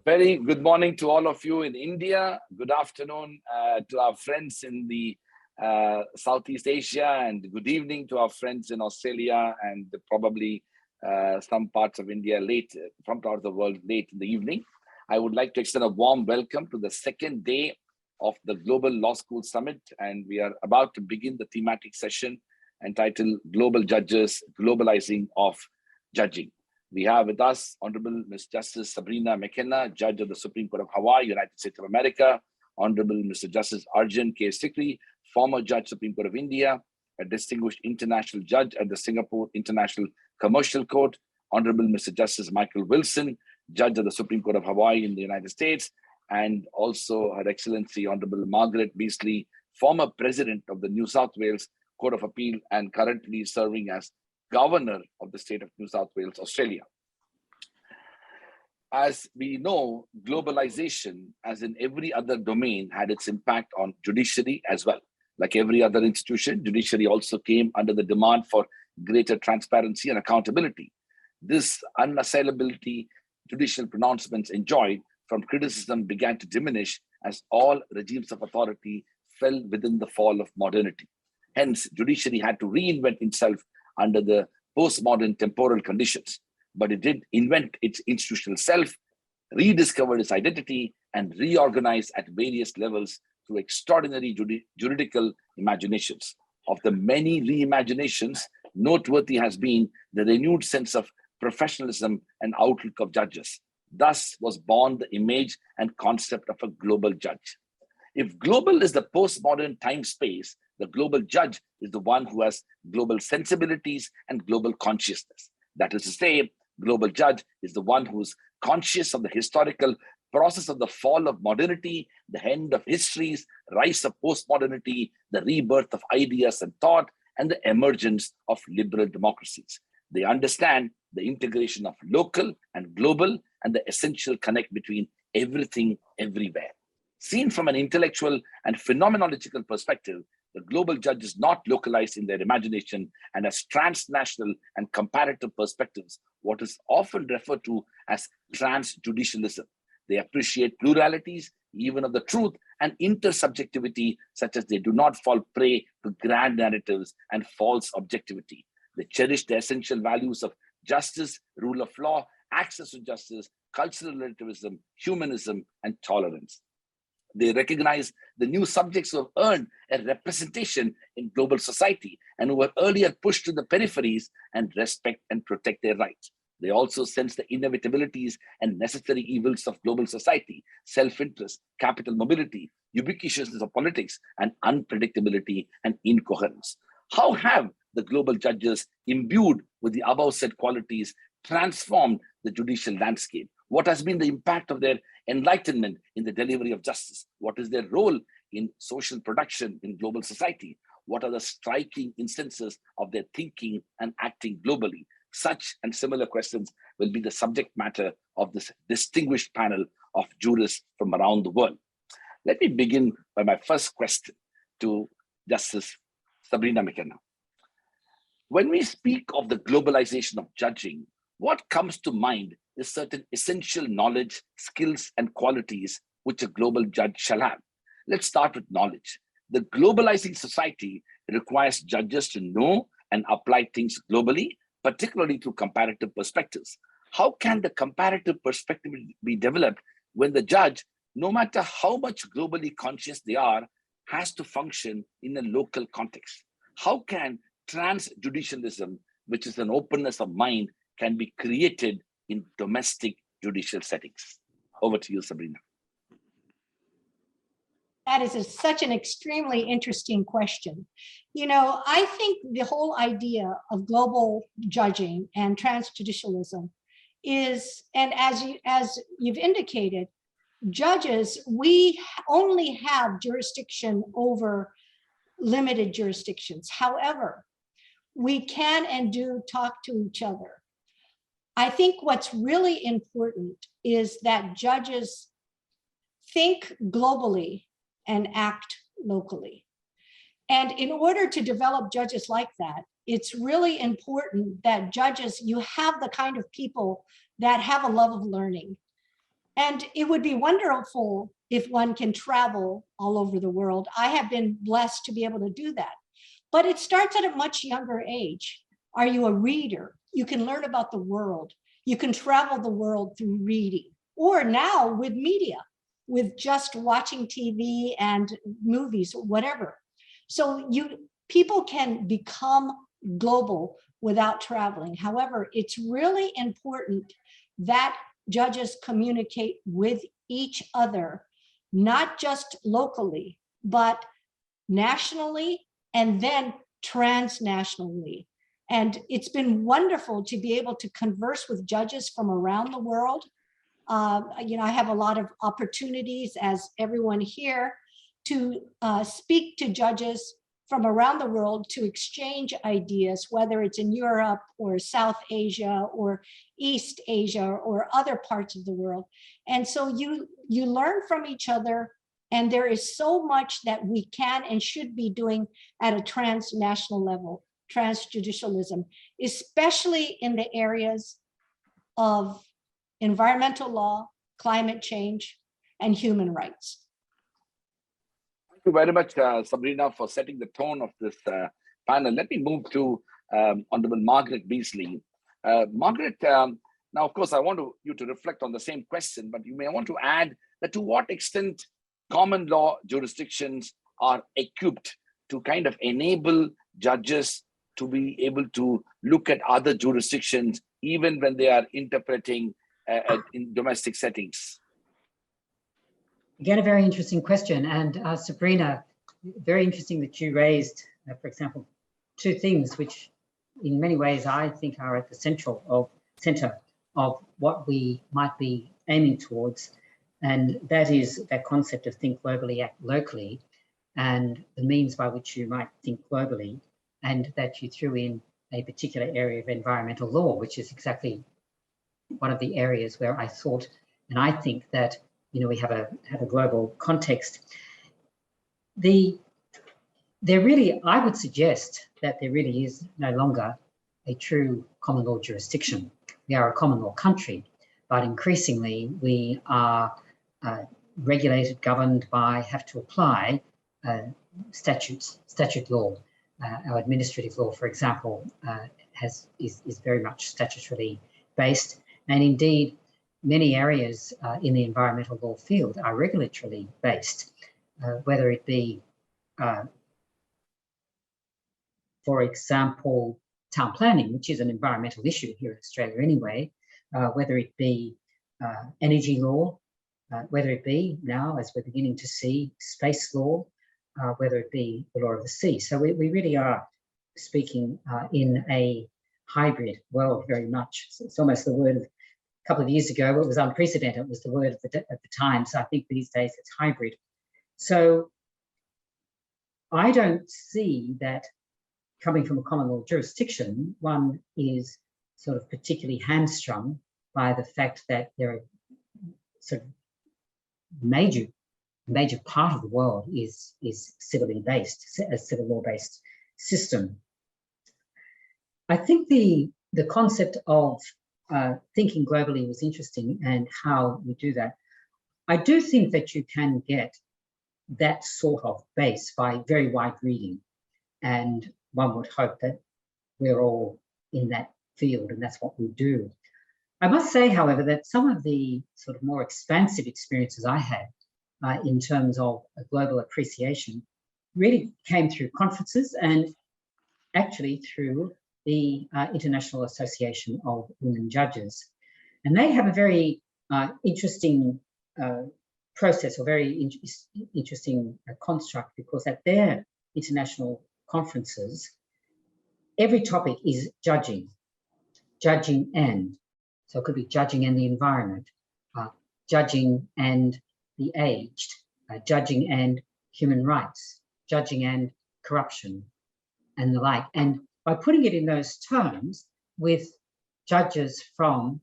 Very good morning to all of you in India. Good afternoon to our friends in the Southeast Asia, and good evening to our friends in Australia and probably some parts of India some parts of the world late in the evening. I would like to extend a warm welcome to the second day of the Global Law School Summit, and we are about to begin the thematic session entitled Global Judges, Globalizing of Judging. We have with us Honorable Ms. Justice Sabrina McKenna, Judge of the Supreme Court of Hawaii, United States of America, Honorable Mr. Justice Arjan K. Sikri, former Judge, Supreme Court of India, a distinguished international judge at the Singapore International Commercial Court, Honorable Mr. Justice Michael Wilson, Judge of the Supreme Court of Hawaii in the United States, and also Her Excellency Honorable Margaret Beazley, former President of the New South Wales Court of Appeal and currently serving as Governor of the state of New South Wales, Australia. As we know, globalization, as in every other domain, had its impact on judiciary as well. Like every other institution, judiciary also came under the demand for greater transparency and accountability. This unassailability judicial pronouncements enjoyed from criticism began to diminish as all regimes of authority fell within the fall of modernity. Hence, judiciary had to reinvent itself under the postmodern temporal conditions, but it did invent its institutional self, rediscovered its identity, and reorganized at various levels through extraordinary juridical imaginations. Of the many reimaginations, noteworthy has been the renewed sense of professionalism and outlook of judges. Thus was born the image and concept of a global judge. If global is the postmodern time space, the global judge is the one who has global sensibilities and global consciousness. That is to say, global judge is the one who's conscious of the historical process of the fall of modernity, the end of histories, rise of postmodernity, the rebirth of ideas and thought, and the emergence of liberal democracies. They understand the integration of local and global and the essential connect between everything, everywhere. Seen from an intellectual and phenomenological perspective, the global judge is not localized in their imagination and has transnational and comparative perspectives, what is often referred to as transjudicialism. They appreciate pluralities, even of the truth, and intersubjectivity, such as they do not fall prey to grand narratives and false objectivity. They cherish the essential values of justice, rule of law, access to justice, cultural relativism, humanism, and tolerance. They recognize the new subjects who have earned a representation in global society and who were earlier pushed to the peripheries and respect and protect their rights. They also sense the inevitabilities and necessary evils of global society, self-interest, capital mobility, ubiquitousness of politics, and unpredictability and incoherence. How have the global judges, imbued with the above said qualities, transformed the judicial landscape? What has been the impact of their enlightenment in the delivery of justice? What is their role in social production in global society? What are the striking instances of their thinking and acting globally? Such and similar questions will be the subject matter of this distinguished panel of jurists from around the world. Let me begin by my first question to Justice Sabrina McKenna. When we speak of the globalization of judging, what comes to mind is certain essential knowledge, skills, and qualities which a global judge shall have. Let's start with knowledge. The globalizing society requires judges to know and apply things globally, particularly through comparative perspectives. How can the comparative perspective be developed when the judge, no matter how much globally conscious they are, has to function in a local context? How can transjudicialism, which is an openness of mind, can be created in domestic judicial settings? Over to you, Sabrina. That is such an extremely interesting question. You know, I think the whole idea of global judging and transjudicialism is, and as you've indicated, judges, we only have jurisdiction over limited jurisdictions. However, we can and do talk to each other. I think what's really important is that judges think globally and act locally. And in order to develop judges like that, it's really important that judges, you have the kind of people that have a love of learning, And it would be wonderful if one can travel all over the world. I have been blessed to be able to do that. But it starts at a much younger age. Are you a reader? You can learn about the world. You can travel the world through reading, or now with media, with just watching TV and movies, or whatever. So people can become global without traveling. However, it's really important that judges communicate with each other, not just locally, but nationally and then transnationally. And it's been wonderful to be able to converse with judges from around the world. I have a lot of opportunities, as everyone here, to speak to judges from around the world to exchange ideas, whether it's in Europe or South Asia or East Asia or other parts of the world. And so you learn from each other, and there is so much that we can and should be doing at a transnational level, transjudicialism, especially in the areas of environmental law, climate change, and human rights. Thank you very much, Sabrina, for setting the tone of this panel. Let me move to Honorable Margaret Beazley. Margaret, now, of course, I want you to reflect on the same question, but you may want to add that to what extent common law jurisdictions are equipped to kind of enable judges to be able to look at other jurisdictions, even when they are interpreting in domestic settings. Again, a very interesting question. And Sabrina, very interesting that you raised, for example, two things which in many ways I think are at the center of what we might be aiming towards. And that is that concept of think globally, act locally, and the means by which you might think globally, and that you threw in a particular area of environmental law, which is exactly one of the areas where I thought, and I think that, we have a global context. I would suggest that there really is no longer a true common law jurisdiction. We are a common law country, but increasingly we are regulated, governed by, have to apply statute law. Our administrative law, for example, is very much statutorily based, and indeed many areas in the environmental law field are regulatorily based, whether it be, for example, town planning, which is an environmental issue here in Australia anyway, whether it be energy law, whether it be now, as we're beginning to see, space law, whether it be the law of the sea. So we really are speaking in a hybrid world very much. It's almost the word of a couple of years ago, it was unprecedented. It was the word of the time. So I think these days it's hybrid. So I don't see that coming from a common law jurisdiction, one is sort of particularly hamstrung by the fact that there are sort of major part of the world is civilly based, a civil law based system. I think the concept of thinking globally was interesting, and how we do that. I do think that you can get that sort of base by very wide reading, and one would hope that we're all in that field and that's what we do. I must say, however, that some of the sort of more expansive experiences I had in terms of a global appreciation really came through conferences, and actually through the International Association of Women Judges. And they have a very interesting process, or very interesting construct, because at their international conferences, every topic is judging and, so it could be judging and the environment, judging and the aged, judging and human rights, judging and corruption, and the like. And by putting it in those terms, with judges from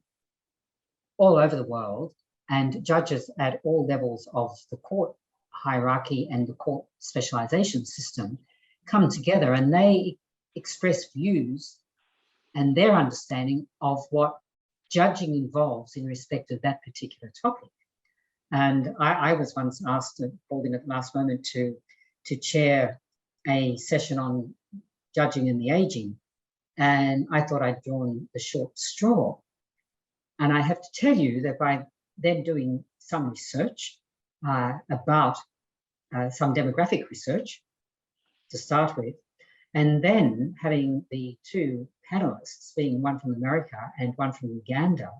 all over the world and judges at all levels of the court hierarchy and the court specialization system come together, and they express views and their understanding of what judging involves in respect of that particular topic. And I was once asked, called in at the last moment to chair a session on judging and the aging. And I thought I'd drawn the short straw. And I have to tell you that by then doing some research about some demographic research to start with, and then having the two panelists, being one from America and one from Uganda,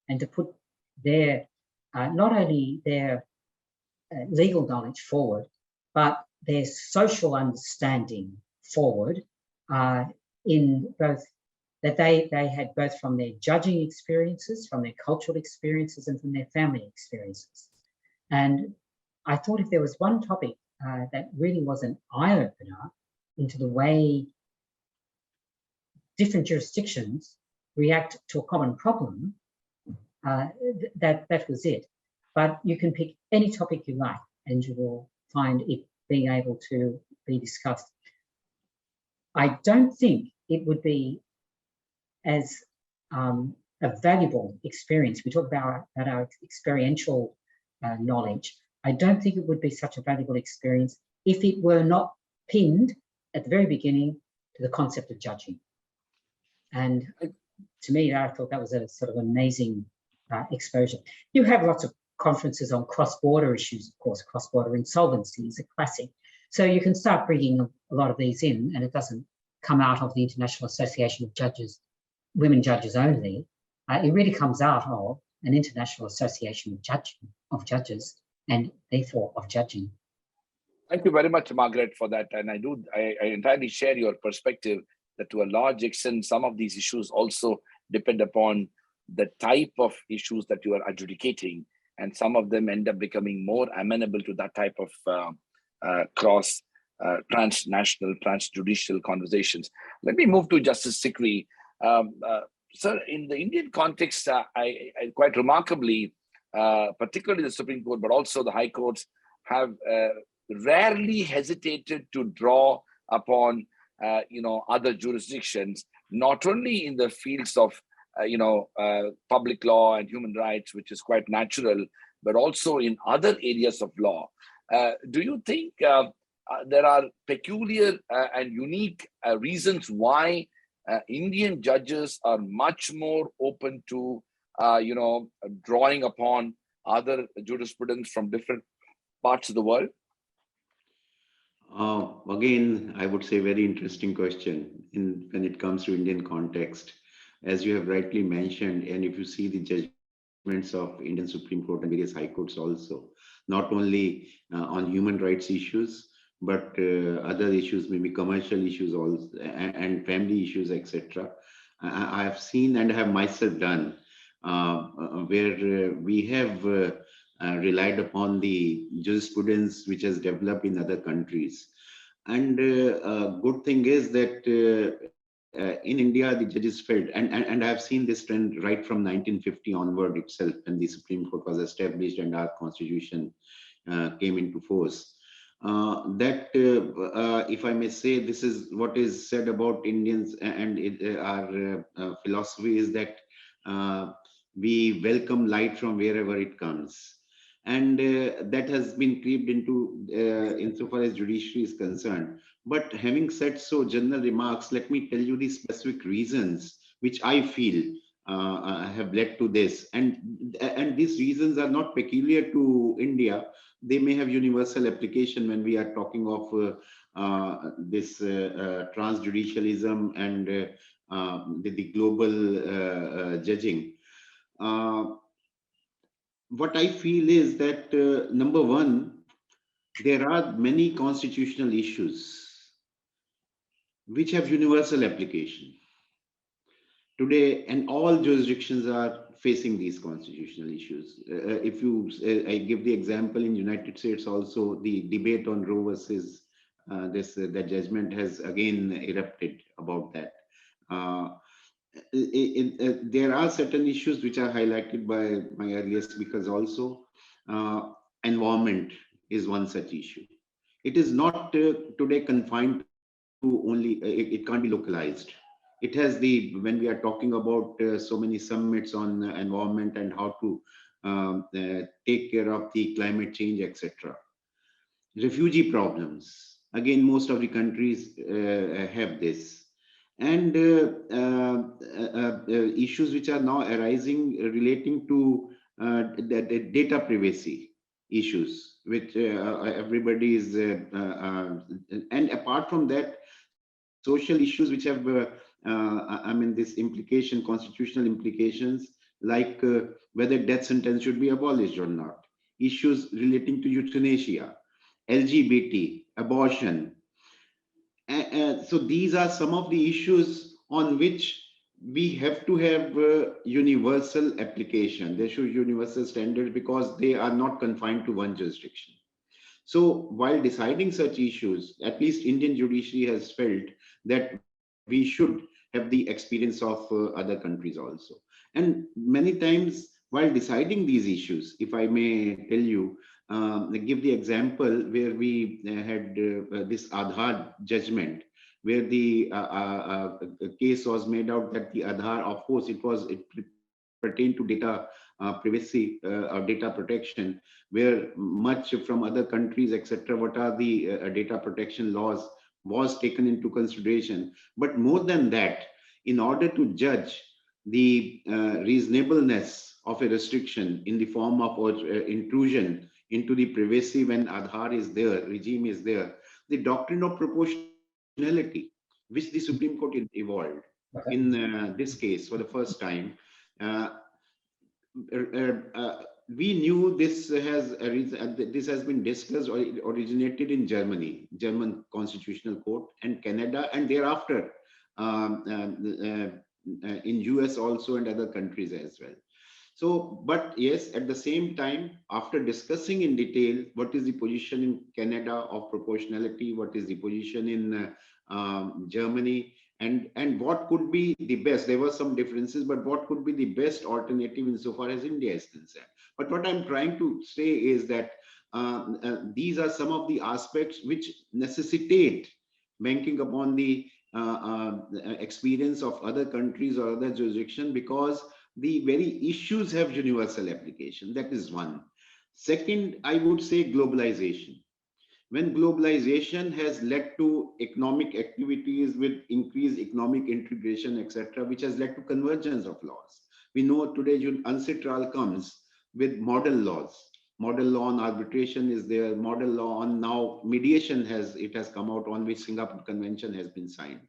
and to put their, not only their legal knowledge forward, but their social understanding forward in both, that they had both from their judging experiences, from their cultural experiences, and from their family experiences. And I thought if there was one topic that really was an eye-opener into the way different jurisdictions react to a common problem, that was it. But you can pick any topic you like and you will find it being able to be discussed. I don't think it would be as a valuable experience. We talk about our experiential knowledge. I don't think it would be such a valuable experience if it were not pinned at the very beginning to the concept of judging. And to me, I thought that was a sort of amazing exposure. You have lots of conferences on cross-border issues, of course. Cross-border insolvency is a classic. So you can start bringing a lot of these in, and it doesn't come out of the International Association of Judges, women judges only. It really comes out of an International Association of Judges, and therefore of judging. Thank you very much, Margaret, for that. And I entirely share your perspective that to a large extent, some of these issues also depend upon the type of issues that you are adjudicating, and some of them end up becoming more amenable to that type of transnational, transjudicial conversations. Let me move to Justice Sikri. Sir, in the Indian context, I quite remarkably, particularly the Supreme Court, but also the High Courts, have rarely hesitated to draw upon other jurisdictions, not only in the fields of public law and human rights, which is quite natural, but also in other areas of law. Do you think there are peculiar and unique reasons why Indian judges are much more open to drawing upon other jurisprudence from different parts of the world? Again, I would say very interesting question when it comes to Indian context. As you have rightly mentioned, and if you see the judgments of Indian Supreme Court and various high courts also, not only on human rights issues, but other issues, maybe commercial issues also, and family issues, etc. I have seen and have myself done where we have relied upon the jurisprudence which has developed in other countries. And a good thing is that in India, the judges felt, and I've seen this trend right from 1950 onward itself, when the Supreme Court was established and our constitution came into force. If I may say, this is what is said about Indians and our philosophy is that we welcome light from wherever it comes. And that has been creeped into insofar as judiciary is concerned. But having said so, general remarks, let me tell you the specific reasons which I feel have led to this. And these reasons are not peculiar to India. They may have universal application when we are talking of this transjudicialism and the global judging. What I feel is that, number one, there are many constitutional issues which have universal application today, and all jurisdictions are facing these constitutional issues. If you, I give the example in United States also, the debate on Roe versus the judgment has again erupted about that. There are certain issues which are highlighted by my earlier speakers also. Environment is one such issue. It is not today confined to only, it can't be localized. It has when we are talking about so many summits on environment and how to take care of the climate change, etc. Refugee problems. Again, most of the countries have this. And issues which are now arising relating to the data privacy issues, which everybody is, and apart from that, social issues which have, I mean, this implication, constitutional implications, like whether death sentence should be abolished or not, issues relating to euthanasia, LGBT, abortion. So these are some of the issues on which we have to have universal application. They should universal standards because they are not confined to one jurisdiction. So while deciding such issues, at least Indian judiciary has felt that we should have the experience of other countries also. And many times while deciding these issues, if I may tell you, give the example where we had this Aadhaar judgment, where the case was made out that the Aadhaar, of course, it pertained to data privacy or data protection, where much from other countries, etc., what are the data protection laws was taken into consideration. But more than that, in order to judge the reasonableness of a restriction in the form of intrusion into the privacy when Aadhaar is there, regime is there, the doctrine of proportionality, which the Supreme Court evolved in this case for the first time, we knew this has been discussed or originated in Germany, German Constitutional Court, and Canada, and thereafter in US also and other countries as well. So, but yes, at the same time, after discussing in detail what is the position in Canada of proportionality, what is the position in Germany, and what could be the best, there were some differences, but what could be the best alternative insofar as India is concerned. But what I'm trying to say is that these are some of the aspects which necessitate banking upon the experience of other countries or other jurisdictions, because the very issues have universal application. That is one. Second, I would say globalization. When globalization has led to economic activities with increased economic integration, etc., which has led to convergence of laws. We know today UNCITRAL comes with model laws. Model law on arbitration is there. Model law on now mediation has come out, on which Singapore Convention has been signed.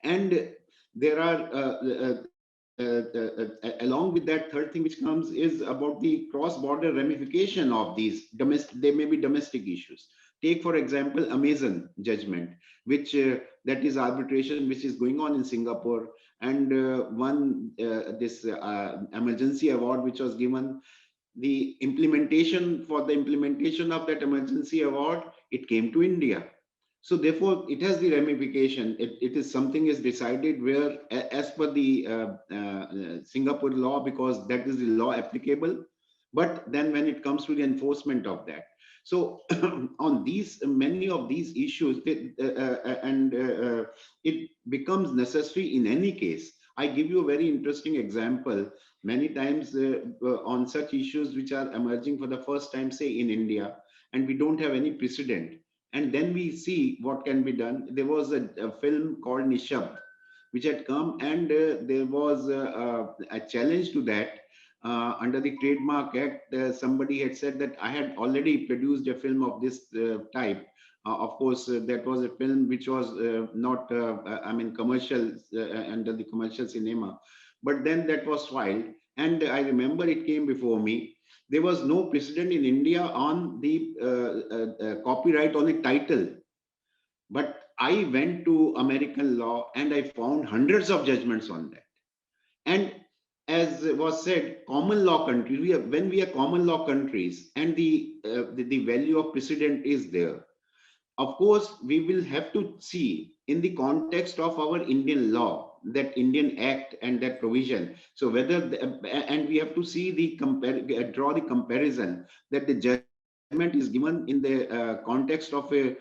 And there are along with that, third thing which comes is about the cross-border ramification of these they may be domestic issues. Take, for example, Amazon judgment, which that is arbitration which is going on in Singapore, and this emergency award which was given. The implementation of that emergency award, it came to India. So therefore, it has the ramification. It is something is decided where, as per the Singapore law, because that is the law applicable. But then when it comes to the enforcement of that, so on these many of these issues, it becomes necessary in any case. I give you a very interesting example. Many times on such issues which are emerging for the first time, say in India, and we don't have any precedent. And then we see what can be done. There was a film called Nishabd, which had come, and there was a challenge to that. Under the Trademark Act, somebody had said that I had already produced a film of this type. Of course, that was a film which was not, I mean, commercial, under the commercial cinema. But then that was filed, and I remember it came before me. There was no precedent in India on the copyright on a title. But I went to American law and I found hundreds of judgments on that. And as was said, common law countries, when we are common law countries and the value of precedent is there, of course, we will have to see in the context of our Indian law, that Indian Act and that provision. So whether, and we have to see draw the comparison that the judgment is given in the context of a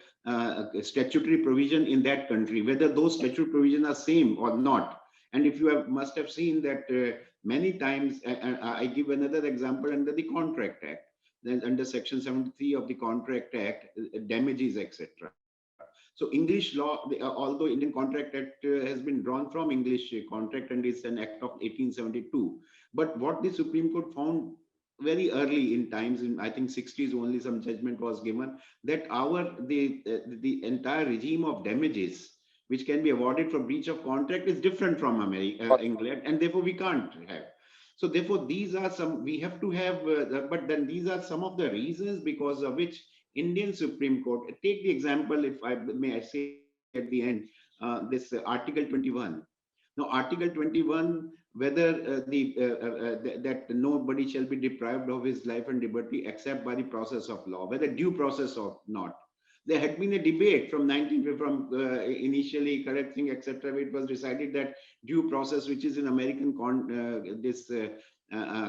statutory provision in that country, whether those statutory provisions are same or not. And if you must have seen that many times, and I give another example under the Contract Act, then under Section 73 of the Contract Act, damages, etc. So English law, although Indian Contract Act has been drawn from English contract and is an act of 1872, but what the Supreme Court found very early in times, in I think 60s only, some judgment was given that the entire regime of damages which can be awarded for breach of contract is different from England, and therefore we can't have. So therefore these are some, we have to have, but then these are some of the reasons because of which Indian Supreme Court, take the example, if I may say at the end, this Article 21. Now, Article 21, whether that nobody shall be deprived of his life and liberty except by the process of law, whether due process or not. There had been a debate from initially correcting, etc. It was decided that due process, which is in American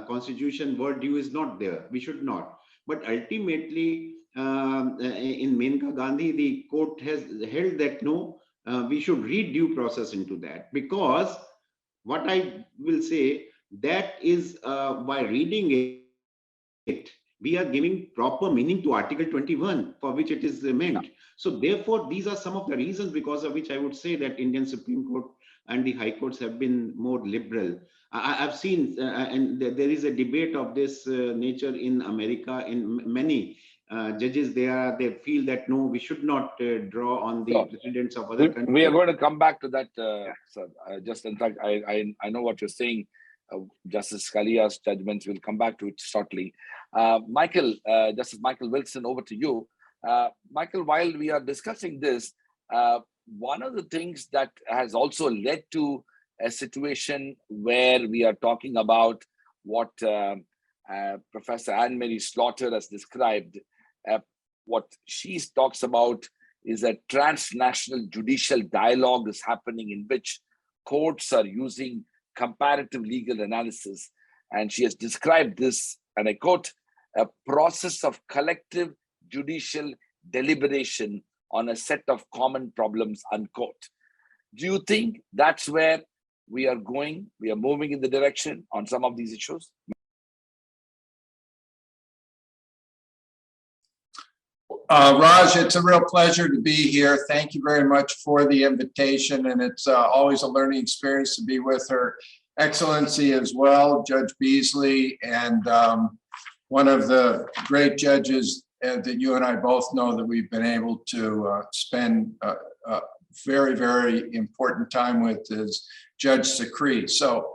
Constitution, word due is not there. We should not. But ultimately, in Menka Gandhi, the court has held that no, we should read due process into that, because what I will say, that is by reading it, we are giving proper meaning to Article 21 for which it is meant. So therefore, these are some of the reasons because of which I would say that Indian Supreme Court and the High Courts have been more liberal. I've seen, and there is a debate of this nature in America. In many judges, they feel that no, we should not draw on the precedents of other countries. We are going to come back to that, sir. Just in fact, I know what you're saying. Justice Scalia's judgments, will come back to it shortly. Michael, Justice Michael Wilson, over to you. Michael, while we are discussing this, one of the things that has also led to a situation where we are talking about what Professor Anne-Marie Slaughter has described, what she talks about is a transnational judicial dialogue is happening in which courts are using comparative legal analysis. And she has described this, and I quote, a process of collective judicial deliberation on a set of common problems, unquote. Do you think that's where we are going? We are moving in the direction on some of these issues? Raj, it's a real pleasure to be here. Thank you very much for the invitation, and it's always a learning experience to be with Her Excellency as well, Judge Beazley, and one of the great judges that you and I both know that we've been able to spend very, very important time with is Judge Sikri. So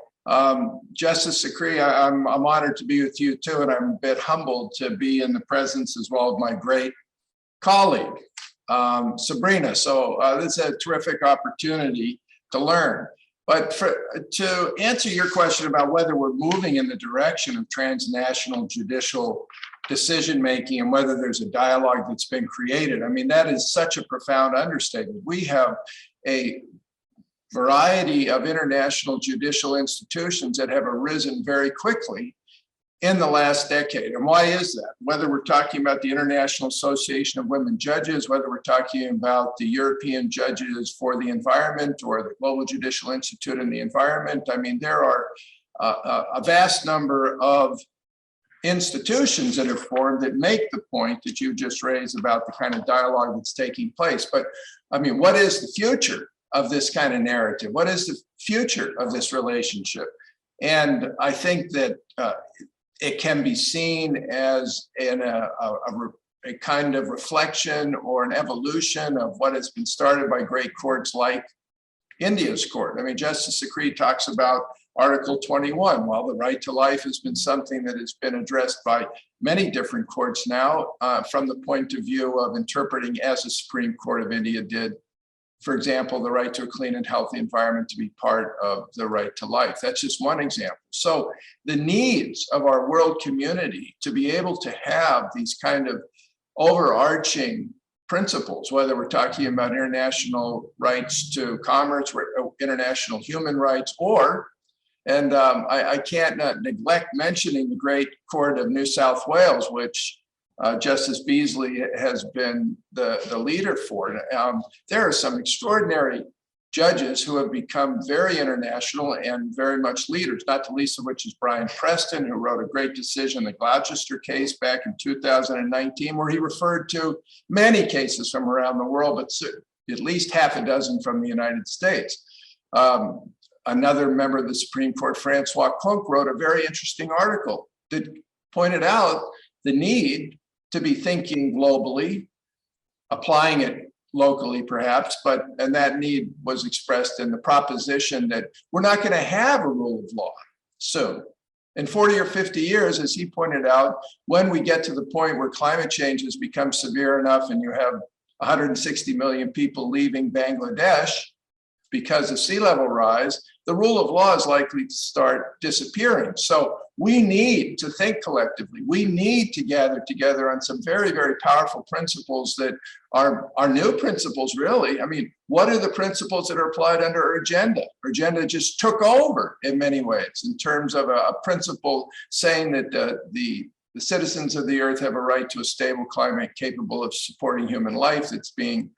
Justice Sikri, I'm honored to be with you too, and I'm a bit humbled to be in the presence as well of my great colleague, Sabrina. So this is a terrific opportunity to learn. But to answer your question about whether we're moving in the direction of transnational judicial decision-making and whether there's a dialogue that's been created, I mean, that is such a profound understatement. We have a variety of international judicial institutions that have arisen very quickly in the last decade. And why is that? Whether we're talking about the International Association of Women Judges, whether we're talking about the European Judges for the Environment or the Global Judicial Institute in the Environment, I mean, there are a vast number of institutions that have formed that make the point that you just raised about the kind of dialogue that's taking place. But I mean, what is the future of this kind of narrative? What is the future of this relationship? And I think that it can be seen as a kind of reflection or an evolution of what has been started by great courts like India's court. I mean, Justice Sikri talks about Article 21. Well, the right to life has been something that has been addressed by many different courts now from the point of view of interpreting, as the Supreme Court of India did, for example, the right to a clean and healthy environment to be part of the right to life. That's just one example. So the needs of our world community to be able to have these kind of overarching principles, whether we're talking about international rights to commerce, international human rights, or, and I can't neglect mentioning the great court of New South Wales, which Justice Beazley has been the leader for. There are some extraordinary judges who have become very international and very much leaders, not the least of which is Brian Preston, who wrote a great decision, the Gloucester case back in 2019, where he referred to many cases from around the world, but at least half a dozen from the United States. Another member of the Supreme Court, Francois Clunk, wrote a very interesting article that pointed out the need to be thinking globally, applying it locally perhaps, and that need was expressed in the proposition that we're not going to have a rule of law soon. In 40 or 50 years, as he pointed out, when we get to the point where climate change has become severe enough and you have 160 million people leaving Bangladesh because of sea level rise, the rule of law is likely to start disappearing. So we need to think collectively. We need to gather together on some very, very powerful principles that are new principles, really. I mean, what are the principles that are applied under Urgenda? Urgenda just took over in many ways in terms of a principle saying that the citizens of the earth have a right to a stable climate capable of supporting human life that's being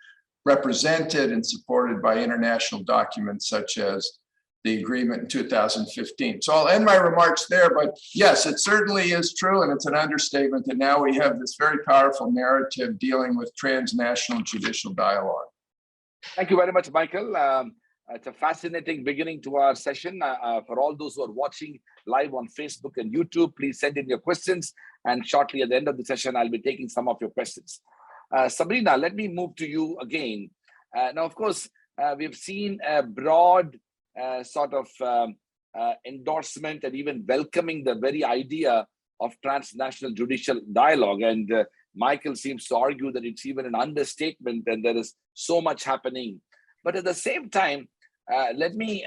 represented and supported by international documents such as the agreement in 2015. So I'll end my remarks there, but yes, it certainly is true, and it's an understatement that now we have this very powerful narrative dealing with transnational judicial dialogue. Thank you very much, Michael. It's a fascinating beginning to our session. For all those who are watching live on Facebook and YouTube, please send in your questions, and shortly at the end of the session, I'll be taking some of your questions. Sabrina, let me move to you again. Now, of course, we've seen a broad sort of endorsement and even welcoming the very idea of transnational judicial dialogue. And Michael seems to argue that it's even an understatement and there is so much happening. But at the same time, let me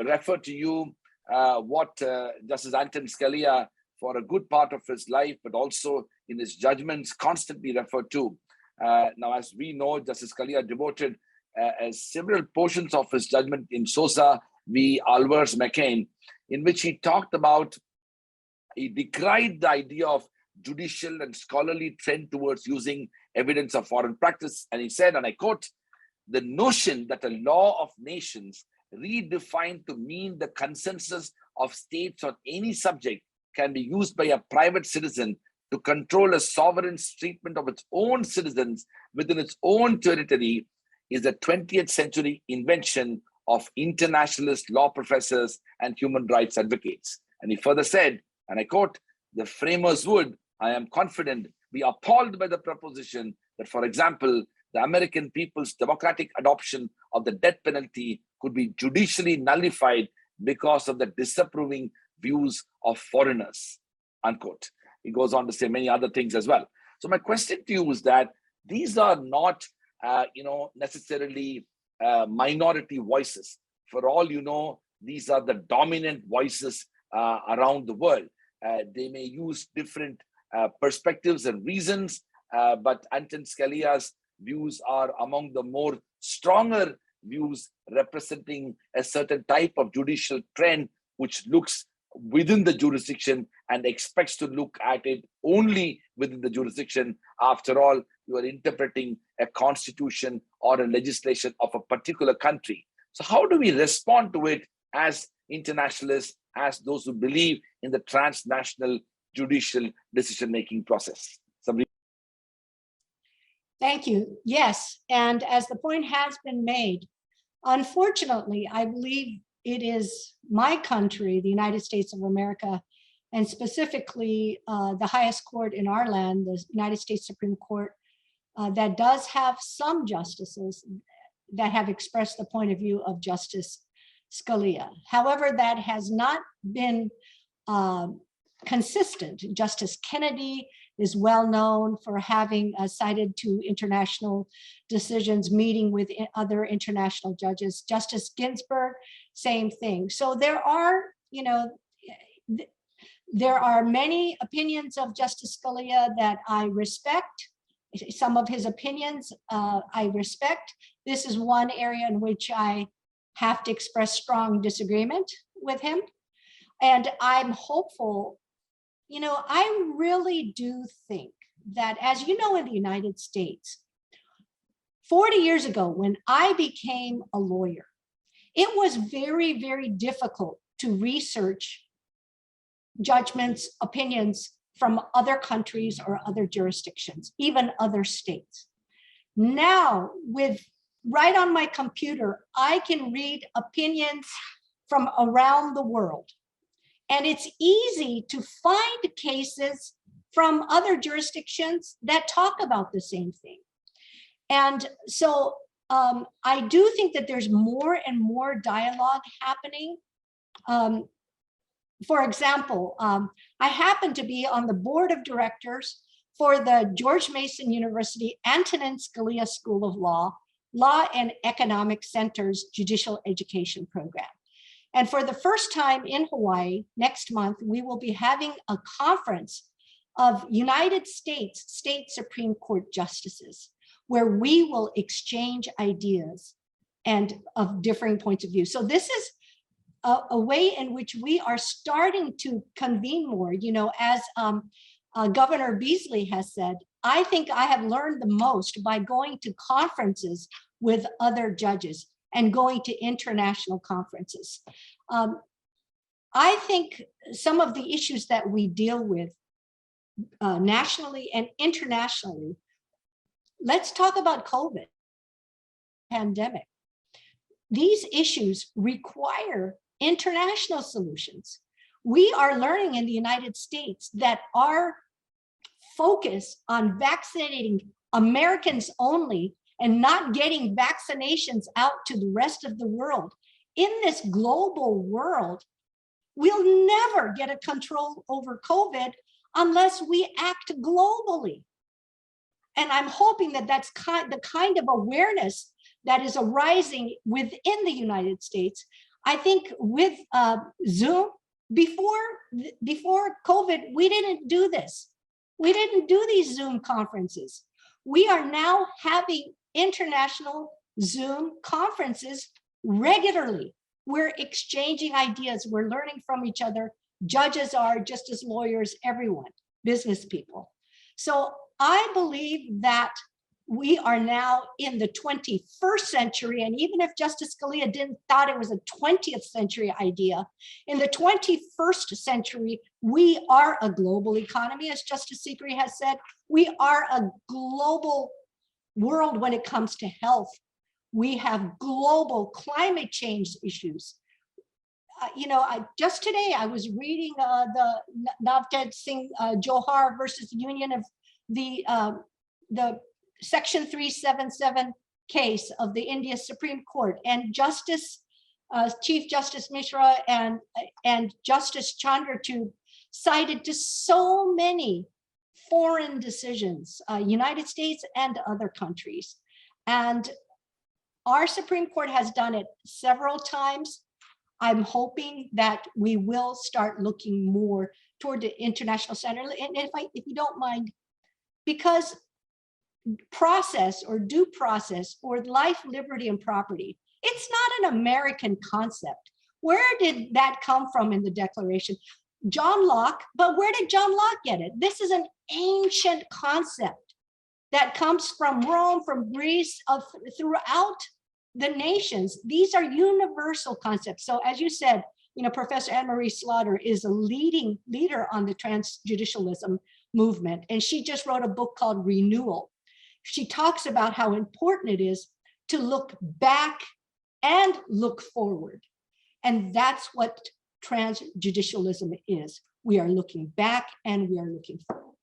refer to you what Justice Anton Scalia, for a good part of his life, but also in his judgments, constantly referred to. Now, as we know, Justice Scalia devoted several portions of his judgment in Sosa v. Alvarez McCain, in which he talked about, he decried the idea of judicial and scholarly trend towards using evidence of foreign practice. And he said, and I quote, "The notion that a law of nations redefined to mean the consensus of states on any subject can be used by a private citizen to control a sovereign's treatment of its own citizens within its own territory is a 20th century invention of internationalist law professors and human rights advocates." And he further said, and I quote, "The framers would, I am confident, be appalled by the proposition that, for example, the American people's democratic adoption of the death penalty could be judicially nullified because of the disapproving views of foreigners," unquote. He goes on to say many other things as well. So my question to you is that these are not, necessarily minority voices. For all you know, these are the dominant voices around the world. They may use different perspectives and reasons, but Anton Scalia's views are among the more stronger views representing a certain type of judicial trend which looks within the jurisdiction and expects to look at it only within the jurisdiction. After all, you are interpreting a constitution or a legislation of a particular country. So how do we respond to it as internationalists, as those who believe in the transnational judicial decision-making process? Sabrina. Thank you. Yes, and as the point has been made, unfortunately, I believe it is my country, the United States of America, and specifically the highest court in our land, the United States Supreme Court, that does have some justices that have expressed the point of view of Justice Scalia. However, that has not been consistent. Justice Kennedy is well known for having cited to international decisions, meeting with other international judges. Justice Ginsburg, same thing. So there are, there are many opinions of Justice Scalia that I respect. Some of his opinions I respect. This is one area in which I have to express strong disagreement with him. And I'm hopeful, I really do think that, as you know, in the United States, 40 years ago, when I became a lawyer, it was very, very difficult to research judgments, opinions from other countries or other jurisdictions, even other states. Now, with right on my computer, I can read opinions from around the world. And it's easy to find cases from other jurisdictions that talk about the same thing. And so I do think that there's more and more dialogue happening. For example, I happen to be on the board of directors for the George Mason University Antonin Scalia School of Law, Law and Economic Center's Judicial Education Program. And for the first time in Hawaii, next month, we will be having a conference of United States State Supreme Court justices, where we will exchange ideas and of differing points of view. So this is a way in which we are starting to convene more. You know, as Governor Beazley has said, I think I have learned the most by going to conferences with other judges and going to international conferences. I think some of the issues that we deal with nationally and internationally, let's talk about COVID pandemic. These issues require international solutions. We are learning in the United States that our focus on vaccinating Americans only and not getting vaccinations out to the rest of the world in this global world, we'll never get a control over COVID unless we act globally. And I'm hoping that that's the kind of awareness that is arising within the United States. I think with Zoom, before COVID, we didn't do this. We didn't do these Zoom conferences. We are now having international Zoom conferences regularly. We're exchanging ideas. We're learning from each other. Judges are, just as lawyers, everyone, business people. So I believe that we are now in the 21st century, and even if Justice Scalia didn't thought it was a 20th century idea, in the 21st century, we are a global economy, as Justice Sikri has said. We are a global world when it comes to health. We have global climate change issues. You know, just today I was reading the Navtej Singh Johar versus Union of the Section 377 case of the India Supreme Court, and Chief Justice Mishra and Justice Chandrachud cited to so many foreign decisions, United States and other countries. And our Supreme Court has done it several times. I'm hoping that we will start looking more toward the international center. And if you don't mind, because process or due process or life, liberty, and property, it's not an American concept. Where did that come from in the Declaration? John Locke, but where did John Locke get it? This is an ancient concept that comes from Rome, from Greece, throughout the nations. These are universal concepts. So as you said, you know, Professor Anne-Marie Slaughter is a leader on the transjudicialism movement, and she just wrote a book called Renewal. She talks about how important it is to look back and look forward. And that's what transjudicialism is. We are looking back and we are looking forward.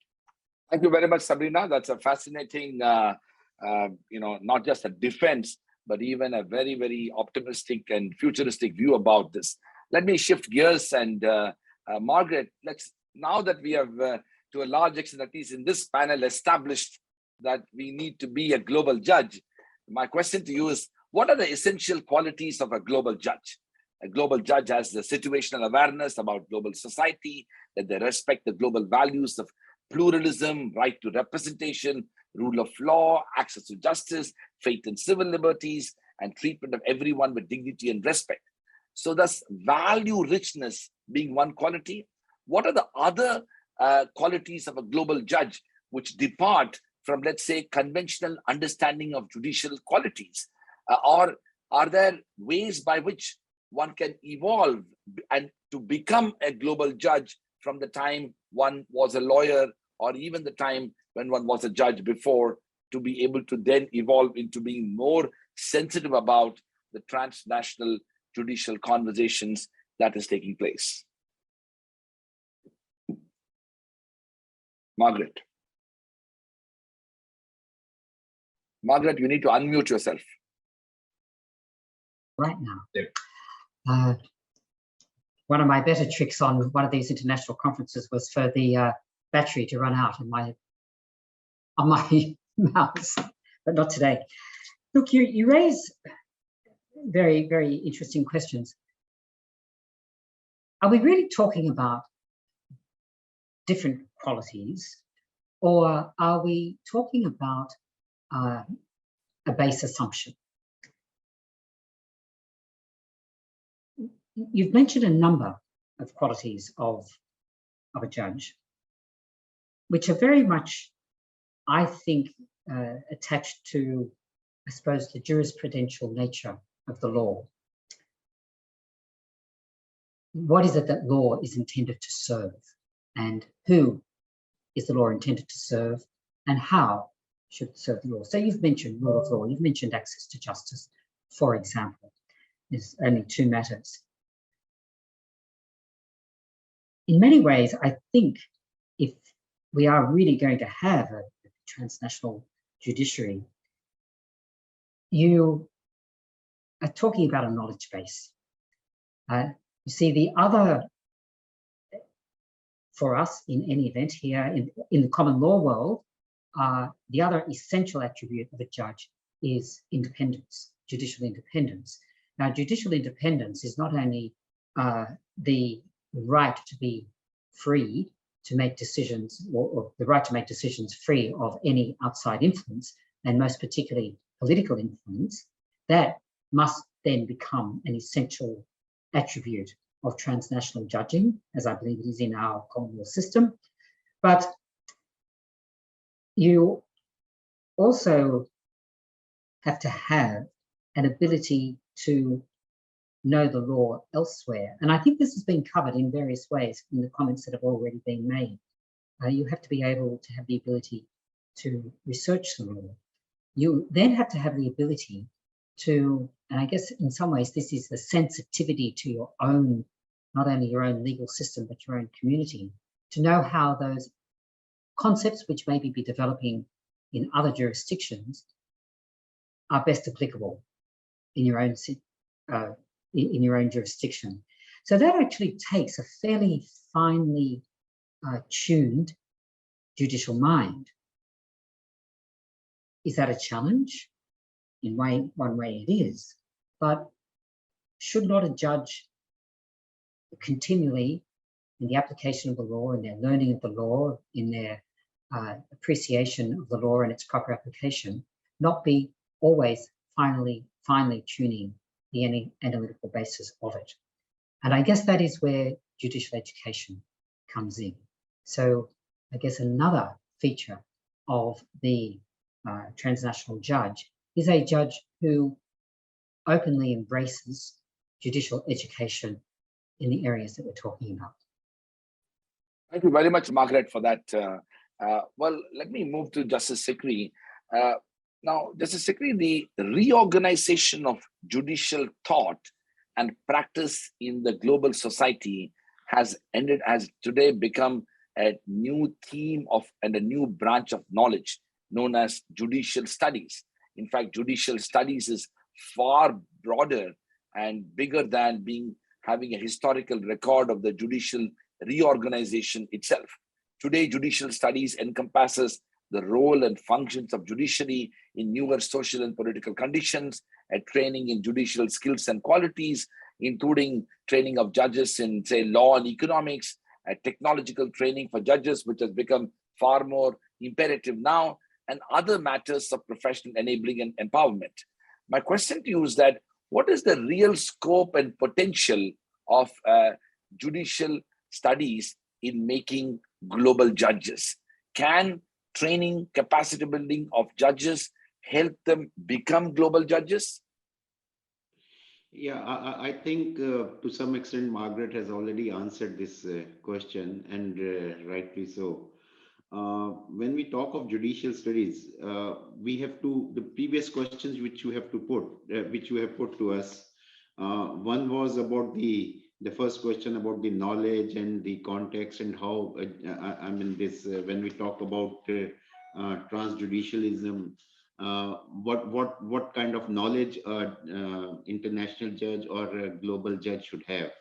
Thank you very much, Sabrina. That's a fascinating, you know, not just a defense, but even a very, very optimistic and futuristic view about this. Let me shift gears and Margaret, now that we have to a large extent, at least in this panel, established that we need to be a global judge. My question to you is, what are the essential qualities of a global judge? A global judge has the situational awareness about global society, that they respect the global values of pluralism, right to representation, rule of law, access to justice, faith in civil liberties, and treatment of everyone with dignity and respect. So thus, value richness being one quality. What are the other qualities of a global judge which depart from, let's say, conventional understanding of judicial qualities? Or Are there ways by which one can evolve and to become a global judge from the time one was a lawyer, or even the time when one was a judge before, to be able to then evolve into being more sensitive about the transnational judicial conversations that is taking place? Margaret. Margaret, you need to unmute yourself. Right now. One of my better tricks on one of these international conferences was for the battery to run out on my mouse, but not today. Look, you raise very, very interesting questions. Are we really talking about different qualities, or are we talking about a base assumption? You've mentioned a number of qualities of a judge, which are very much, I think, attached to, I suppose, the jurisprudential nature of the law. What is it that law is intended to serve, and who is the law intended to serve, and how should it serve the law? So you've mentioned rule of law, you've mentioned access to justice, for example. There's only two matters. In many ways, I think if we are really going to have a transnational judiciary, you are talking about a knowledge base. You see, the other, for us in any event here in the common law world, the other essential attribute of a judge is independence, judicial independence. Now, judicial independence is not only the right to be free to make decisions, or the right to make decisions free of any outside influence, and most particularly political influence, that must then become an essential attribute of transnational judging, as I believe it is in our common law system. But you also have to have an ability to know the law elsewhere. And I think this has been covered in various ways in the comments that have already been made. You have to be able to have the ability to research the law. You then have to have the ability to, and I guess in some ways this is the sensitivity to your own, not only your own legal system, but your own community, to know how those concepts which maybe be developing in other jurisdictions are best applicable in your own jurisdiction. So that actually takes a fairly finely tuned judicial mind. Is that a challenge? In one way it is, but should not a judge continually, in the application of the law, in their learning of the law, in their appreciation of the law and its proper application, not be always finely tuning the analytical basis of it? And I guess that is where judicial education comes in. So I guess another feature of the transnational judge is a judge who openly embraces judicial education in the areas that we're talking about. Thank you very much, Margaret, for that. Well, let me move to Justice Sikri. Now, Justice Sikri, the reorganization of judicial thought and practice in the global society has today become a new theme and a new branch of knowledge known as judicial studies. In fact, judicial studies is far broader and bigger than having a historical record of the judicial reorganization itself. Today, judicial studies encompasses the role and functions of judiciary in newer social and political conditions, a training in judicial skills and qualities, including training of judges in, say, law and economics, a technological training for judges, which has become far more imperative now, and other matters of professional enabling and empowerment. My question to you is that, what is the real scope and potential of judicial studies in making global judges? Can training, capacity building of judges help them become global judges? Yeah, I think to some extent Margaret has already answered this question, and rightly so. When we talk of judicial studies, we have to, the previous questions which you have to put, which you have put to us, one was about the first question about the knowledge and the context and how, I mean, this, when we talk about transjudicialism, what kind of knowledge international judge or a global judge should have,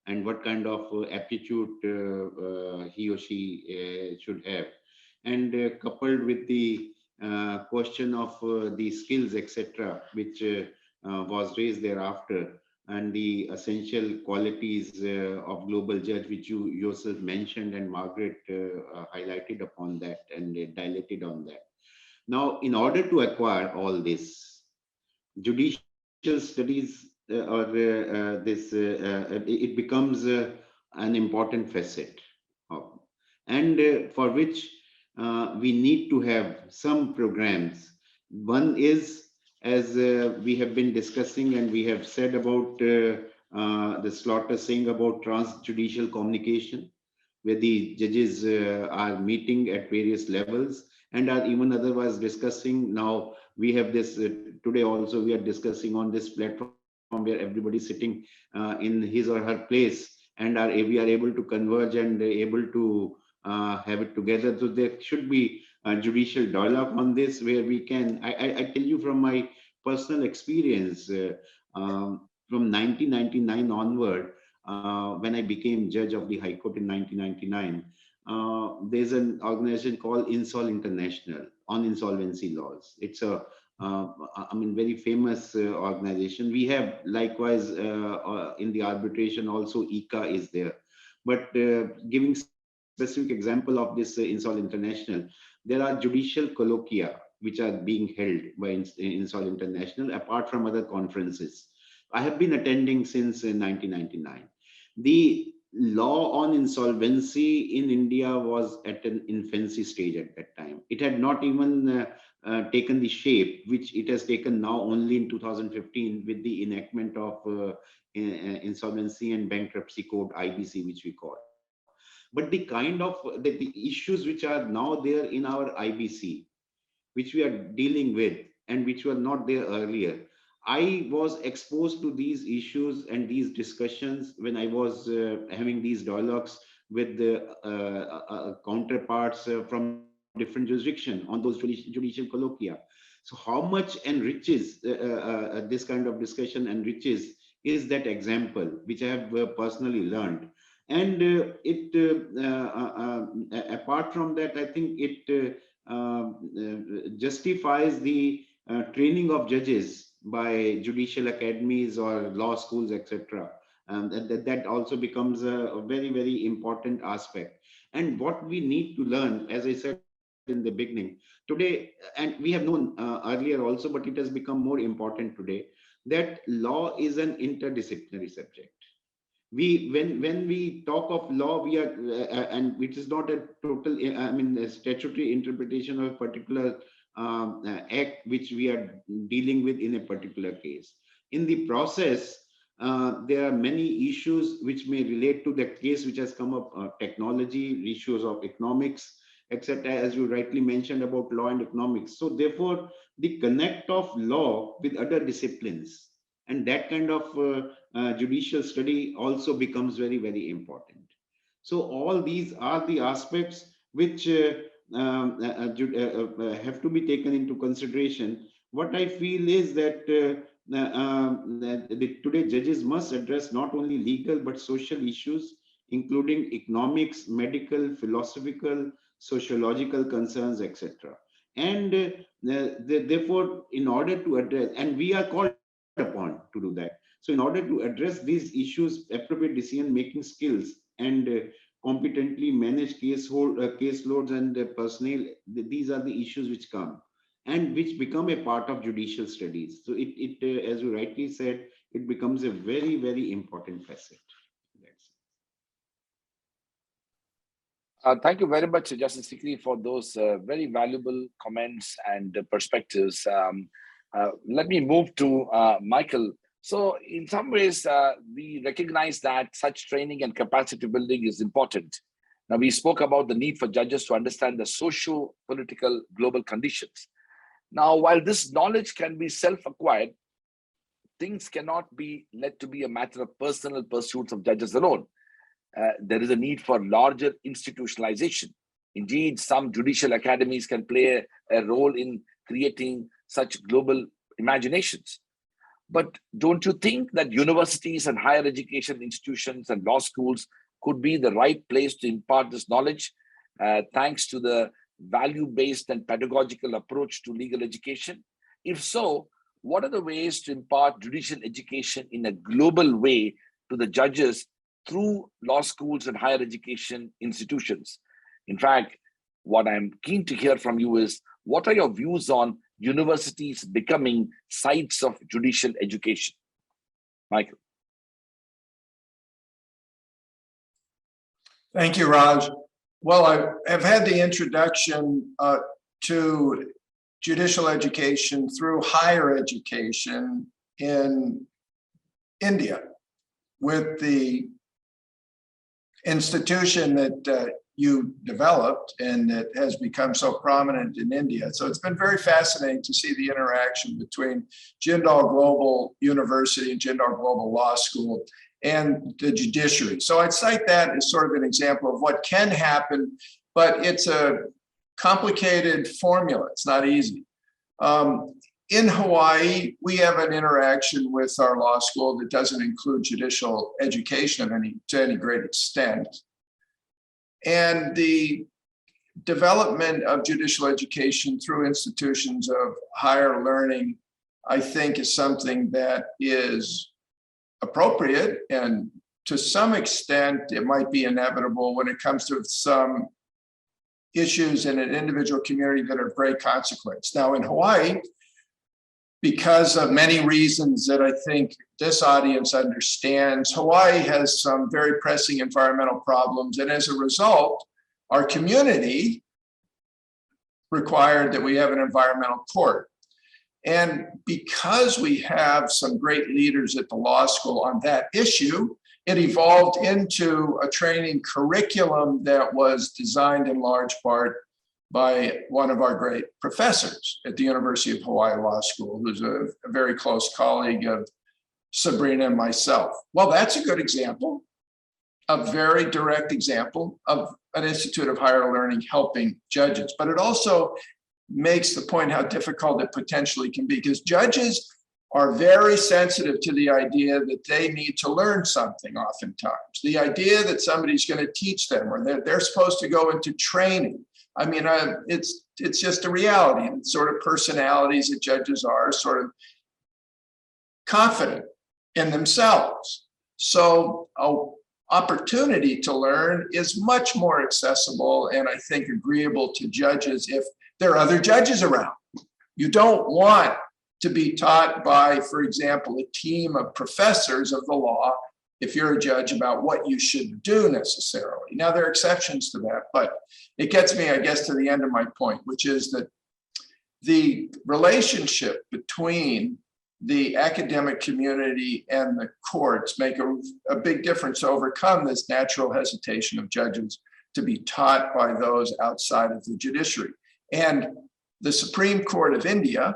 and what kind of aptitude he or she should have, and coupled with the question of the skills, etc., which was raised thereafter, and the essential qualities of global judge, which you yourself mentioned, and Margaret highlighted upon that and dilated on that. Now, in order to acquire all this, judicial studies it becomes an important facet of, and for which we need to have some programs. One is, as we have been discussing and we have said about the Slaughter saying about transjudicial communication, where the judges are meeting at various levels and are even otherwise discussing. Now we have this today also we are discussing on this platform where everybody sitting in his or her place, and we are able to converge and able to have it together. So there should be a judicial dialogue on this, where we can, I tell you from my personal experience, from 1999 onward, when I became judge of the High Court in 1999, there's an organization called Insol International on insolvency laws. It's a, I mean, very famous organization. We have likewise in the arbitration also ICA is there. But giving specific example of this Insol International, there are judicial colloquia which are being held by Insol International apart from other conferences. I have been attending since 1999. The law on insolvency in India was at an infancy stage at that time. It had not even taken the shape which it has taken now only in 2015 with the enactment of Insolvency and Bankruptcy Code, IBC, which we call. But the kind of the issues which are now there in our IBC, which we are dealing with and which were not there earlier, I was exposed to these issues and these discussions when I was having these dialogues with the counterparts from different jurisdictions on those judicial colloquia. So how much enriches this kind of discussion enriches is that example, which I have personally learned. And apart from that, I think it justifies the training of judges by judicial academies or law schools, etc. That also becomes a very, very important aspect. And what we need to learn, as I said in the beginning, today, and we have known earlier also, but it has become more important today, that law is an interdisciplinary subject. When we talk of law, we are and it is not a total, I mean, a statutory interpretation of a particular act which we are dealing with in a particular case. In the process, there are many issues which may relate to the case which has come up, technology, issues of economics, etc., as you rightly mentioned about law and economics. So therefore, the connect of law with other disciplines and that kind of judicial study also becomes very, very important. So all these are the aspects which have to be taken into consideration. What I feel is that today judges must address not only legal but social issues, including economics, medical, philosophical, sociological concerns, etc. And therefore, in order to address, and we are called upon to do that. So in order to address these issues, appropriate decision-making skills and competently manage caseloads and personnel, these are the issues which come and which become a part of judicial studies. So as you rightly said, it becomes a very, very important facet. Thank you very much, Justice Sikri, for those very valuable comments and perspectives. Let me move to Michael. So in some ways, we recognize that such training and capacity building is important. Now, we spoke about the need for judges to understand the socio-political global conditions. Now, while this knowledge can be self-acquired, things cannot be led to be a matter of personal pursuits of judges alone. There is a need for larger institutionalization. Indeed, some judicial academies can play a role in creating such global imaginations. But don't you think that universities and higher education institutions and law schools could be the right place to impart this knowledge, thanks to the value-based and pedagogical approach to legal education? If so, what are the ways to impart judicial education in a global way to the judges through law schools and higher education institutions? In fact, what I'm keen to hear from you is, what are your views on universities becoming sites of judicial education? Michael. Thank you, Raj. Well, I've had the introduction to judicial education through higher education in India with the institution that you developed and that has become so prominent in India. So it's been very fascinating to see the interaction between Jindal Global University and Jindal Global Law School and the judiciary. So I'd cite that as sort of an example of what can happen, but it's a complicated formula. It's not easy. In Hawaii, we have an interaction with our law school that doesn't include judicial education to any great extent. And the development of judicial education through institutions of higher learning, I think, is something that is appropriate, and to some extent, it might be inevitable when it comes to some issues in an individual community that are of great consequence. Now, in Hawaii, because of many reasons that I think this audience understands, Hawaii has some very pressing environmental problems. And as a result, our community required that we have an environmental court. And because we have some great leaders at the law school on that issue, it evolved into a training curriculum that was designed in large part by one of our great professors at the University of Hawaii Law School, who's a very close colleague of Sabrina and myself. Well, that's a good example, a very direct example of an institute of higher learning helping judges. But it also makes the point how difficult it potentially can be, because judges are very sensitive to the idea that they need to learn something oftentimes. The idea that somebody's going to teach them, or they're supposed to go into training. I mean, it's just a reality. And sort of personalities that judges are sort of confident in themselves. So an opportunity to learn is much more accessible and I think agreeable to judges if there are other judges around. You don't want to be taught by, for example, a team of professors of the law if you're a judge about what you should do necessarily. Now, there are exceptions to that, but it gets me, I guess, to the end of my point, which is that the relationship between the academic community and the courts make a big difference to overcome this natural hesitation of judges to be taught by those outside of the judiciary. And the Supreme Court of India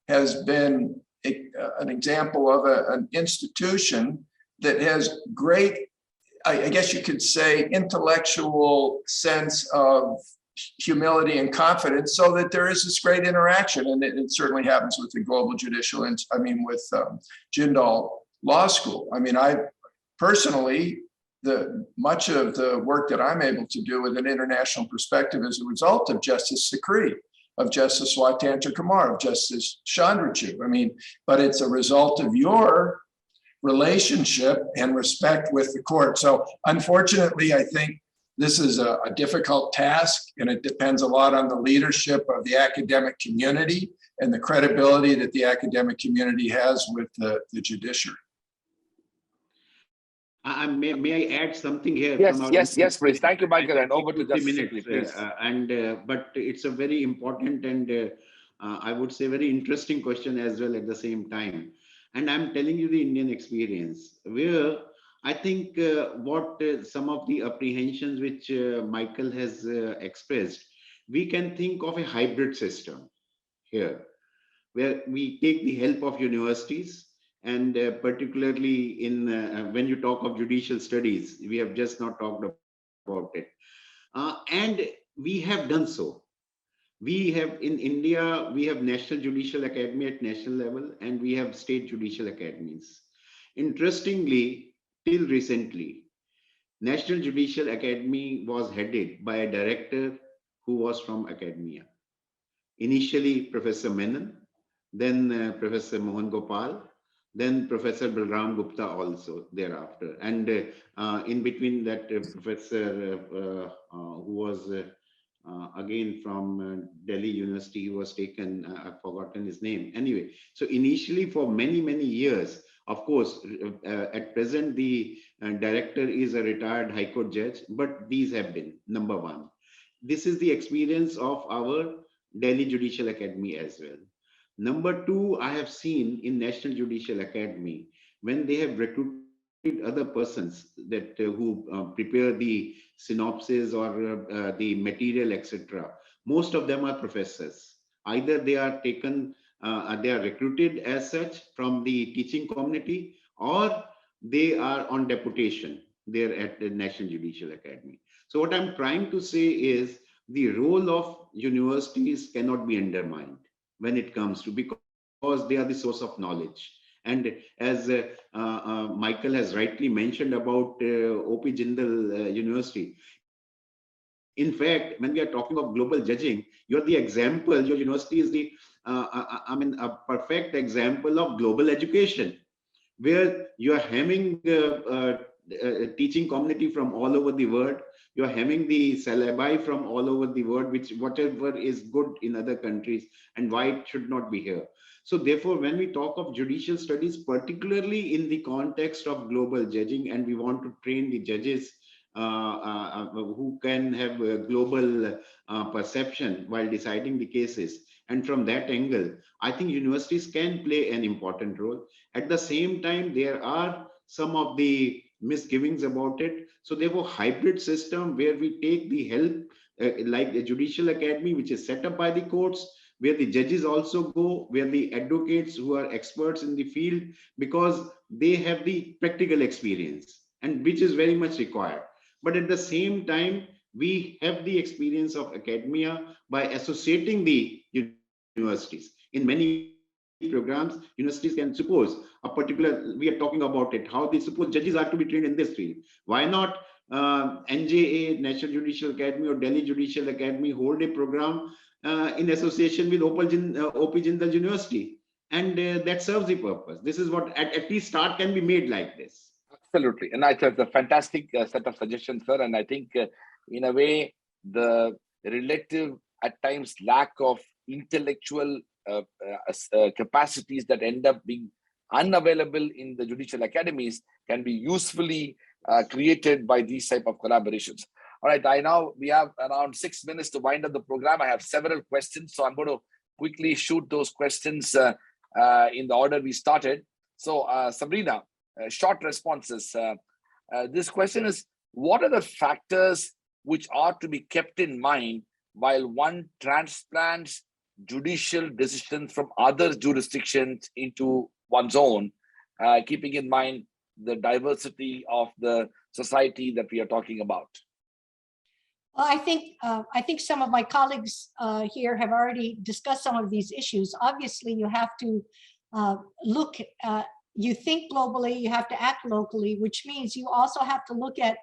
has been an example of an institution that has great, I guess you could say, intellectual sense of humility and confidence, so that there is this great interaction. And it certainly happens with the Global Judicial, with Jindal Law School. I mean, I personally, much of the work that I'm able to do with an international perspective is a result of Justice Sikri, of Justice Swatantra Kumar, of Justice Chandrachud. I mean, but it's a result of your relationship and respect with the court. So unfortunately, I think this is a difficult task, and it depends a lot on the leadership of the academic community and the credibility that the academic community has with the judiciary. May I add something here? Yes, please. Thank you, Michael. And over to Justice Sikri, please. But it's a very important and I would say very interesting question as well at the same time. And I'm telling you the Indian experience, where I think what some of the apprehensions which Michael has expressed, we can think of a hybrid system here, where we take the help of universities, and particularly in when you talk of judicial studies, we have just not talked about it. And we have done so. We have in India, we have National Judicial Academy at national level, and we have state judicial academies. Interestingly, till recently, National Judicial Academy was headed by a director who was from academia. Initially, Professor Menon, then Professor Mohan Gopal, then Professor Balram Gupta also thereafter. And in between that, Professor who was again from Delhi University, he was taken, I've forgotten his name. Anyway, so initially for many, many years, of course, at present, the director is a retired High Court judge, but these have been, number one. This is the experience of our Delhi Judicial Academy as well. Number two, I have seen in National Judicial Academy, when they have recruited other persons that who prepare the synopsis or the material, etc. Most of them are professors. Either they are taken, they are recruited as such from the teaching community, or they are on deputation there at the National Judicial Academy. So what I'm trying to say is the role of universities cannot be undermined when it comes to, because they are the source of knowledge. And as Michael has rightly mentioned about O.P. Jindal University, in fact, when we are talking of global judging, you're the example, your university is the, a perfect example of global education, where you are having teaching community from all over the world. You are having the syllabi from all over the world, which whatever is good in other countries and why it should not be here. So therefore, when we talk of judicial studies, particularly in the context of global judging, and we want to train the judges who can have a global perception while deciding the cases, and from that angle, I think universities can play an important role. At the same time, there are some of the misgivings about it. So therefore, hybrid system where we take the help, like the Judicial Academy, which is set up by the courts, where the judges also go, where the advocates who are experts in the field, because they have the practical experience, and which is very much required. But at the same time, we have the experience of academia by associating the universities. In many programs, universities can suppose a particular, we are talking about it, how they suppose judges are to be trained in this field. Why not NJA, National Judicial Academy, or Delhi Judicial Academy hold a program in association with O.P. Jindal University, and that serves the purpose. This is what at least start can be made like this. Absolutely, and I thought it's a fantastic set of suggestions, sir. And I think in a way, the relative at times lack of intellectual capacities that end up being unavailable in the judicial academies can be usefully created by these type of collaborations. All right, we have around 6 minutes to wind up the program. I have several questions, so I'm going to quickly shoot those questions in the order we started. So Sabrina, short responses. This question is, what are the factors which are to be kept in mind while one transplants judicial decisions from other jurisdictions into one's own, keeping in mind the diversity of the society that we are talking about? Well, I think some of my colleagues here have already discussed some of these issues. Obviously, you have to look, you think globally, you have to act locally, which means you also have to look at,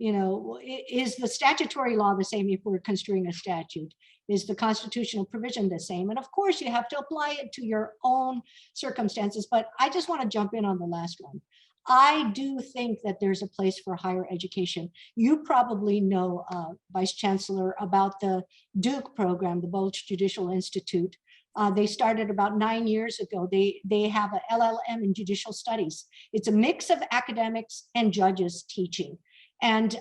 is the statutory law the same if we're construing a statute? Is the constitutional provision the same? And of course, you have to apply it to your own circumstances. But I just want to jump in on the last one. I do think that there's a place for higher education. You probably know, Vice Chancellor, about the Duke program, the Bulge Judicial Institute. They started about 9 years ago. They have an LLM in judicial studies. It's a mix of academics and judges teaching. And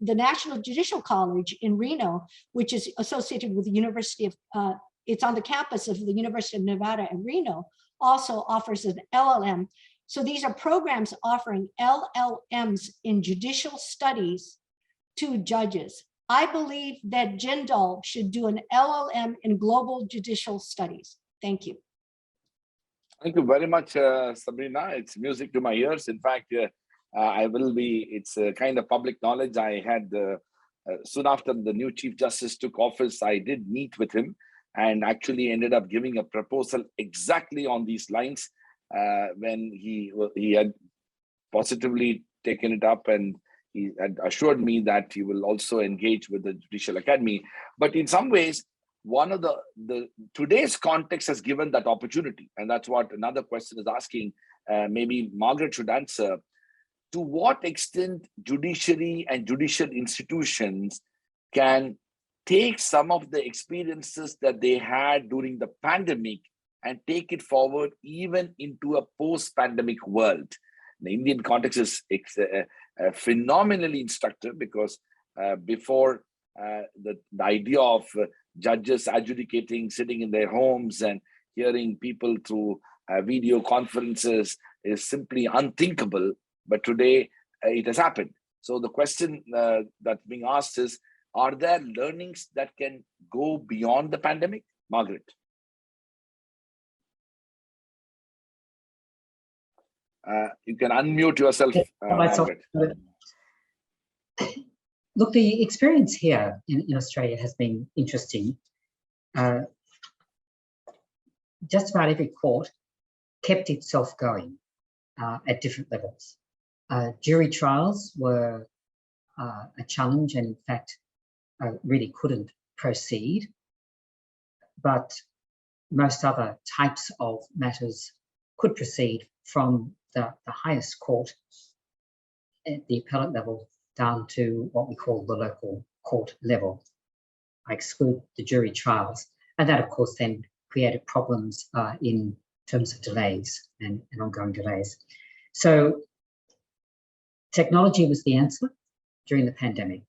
the National Judicial College in Reno, which is associated with the University of, it's on the campus of the University of Nevada in Reno, also offers an LLM. So these are programs offering LLMs in judicial studies to judges. I believe that Jindal should do an LLM in global judicial studies. Thank you. Thank you very much, Sabrina. It's music to my ears. In fact, it's a kind of public knowledge. I had, soon after the new Chief Justice took office, I did meet with him and actually ended up giving a proposal exactly on these lines when he had positively taken it up, and he had assured me that he will also engage with the Judicial Academy. But in some ways, one of the today's context has given that opportunity, and that's what another question is asking. Maybe Margaret should answer. To what extent judiciary and judicial institutions can take some of the experiences that they had during the pandemic and take it forward even into a post-pandemic world? The Indian context is phenomenally instructive, because before the idea of judges adjudicating, sitting in their homes and hearing people through video conferences is simply unthinkable. But today it has happened. So the question that's being asked is, are there learnings that can go beyond the pandemic? Margaret. You can unmute yourself, Margaret. Look, the experience here in Australia has been interesting. Just about every court kept itself going at different levels. Jury trials were a challenge, and in fact, really couldn't proceed. But most other types of matters could proceed from the highest court at the appellate level down to what we call the local court level. I exclude the jury trials. And that, of course, then created problems in terms of delays and ongoing delays. So technology was the answer during the pandemic.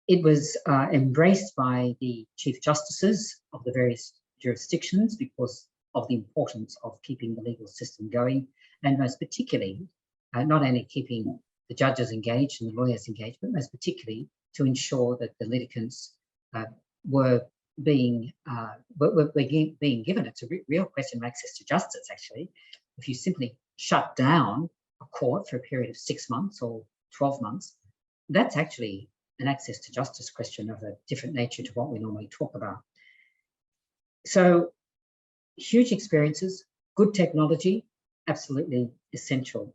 It was embraced by the Chief Justices of the various jurisdictions because of the importance of keeping the legal system going, and most particularly, not only keeping the judges engaged and the lawyers engaged, but most particularly to ensure that the litigants were being given. It's a real question of access to justice, actually. If you simply shut down a court for a period of 6 months or 12 months, that's actually an access to justice question of a different nature to what we normally talk about. So huge experiences, good technology, absolutely essential.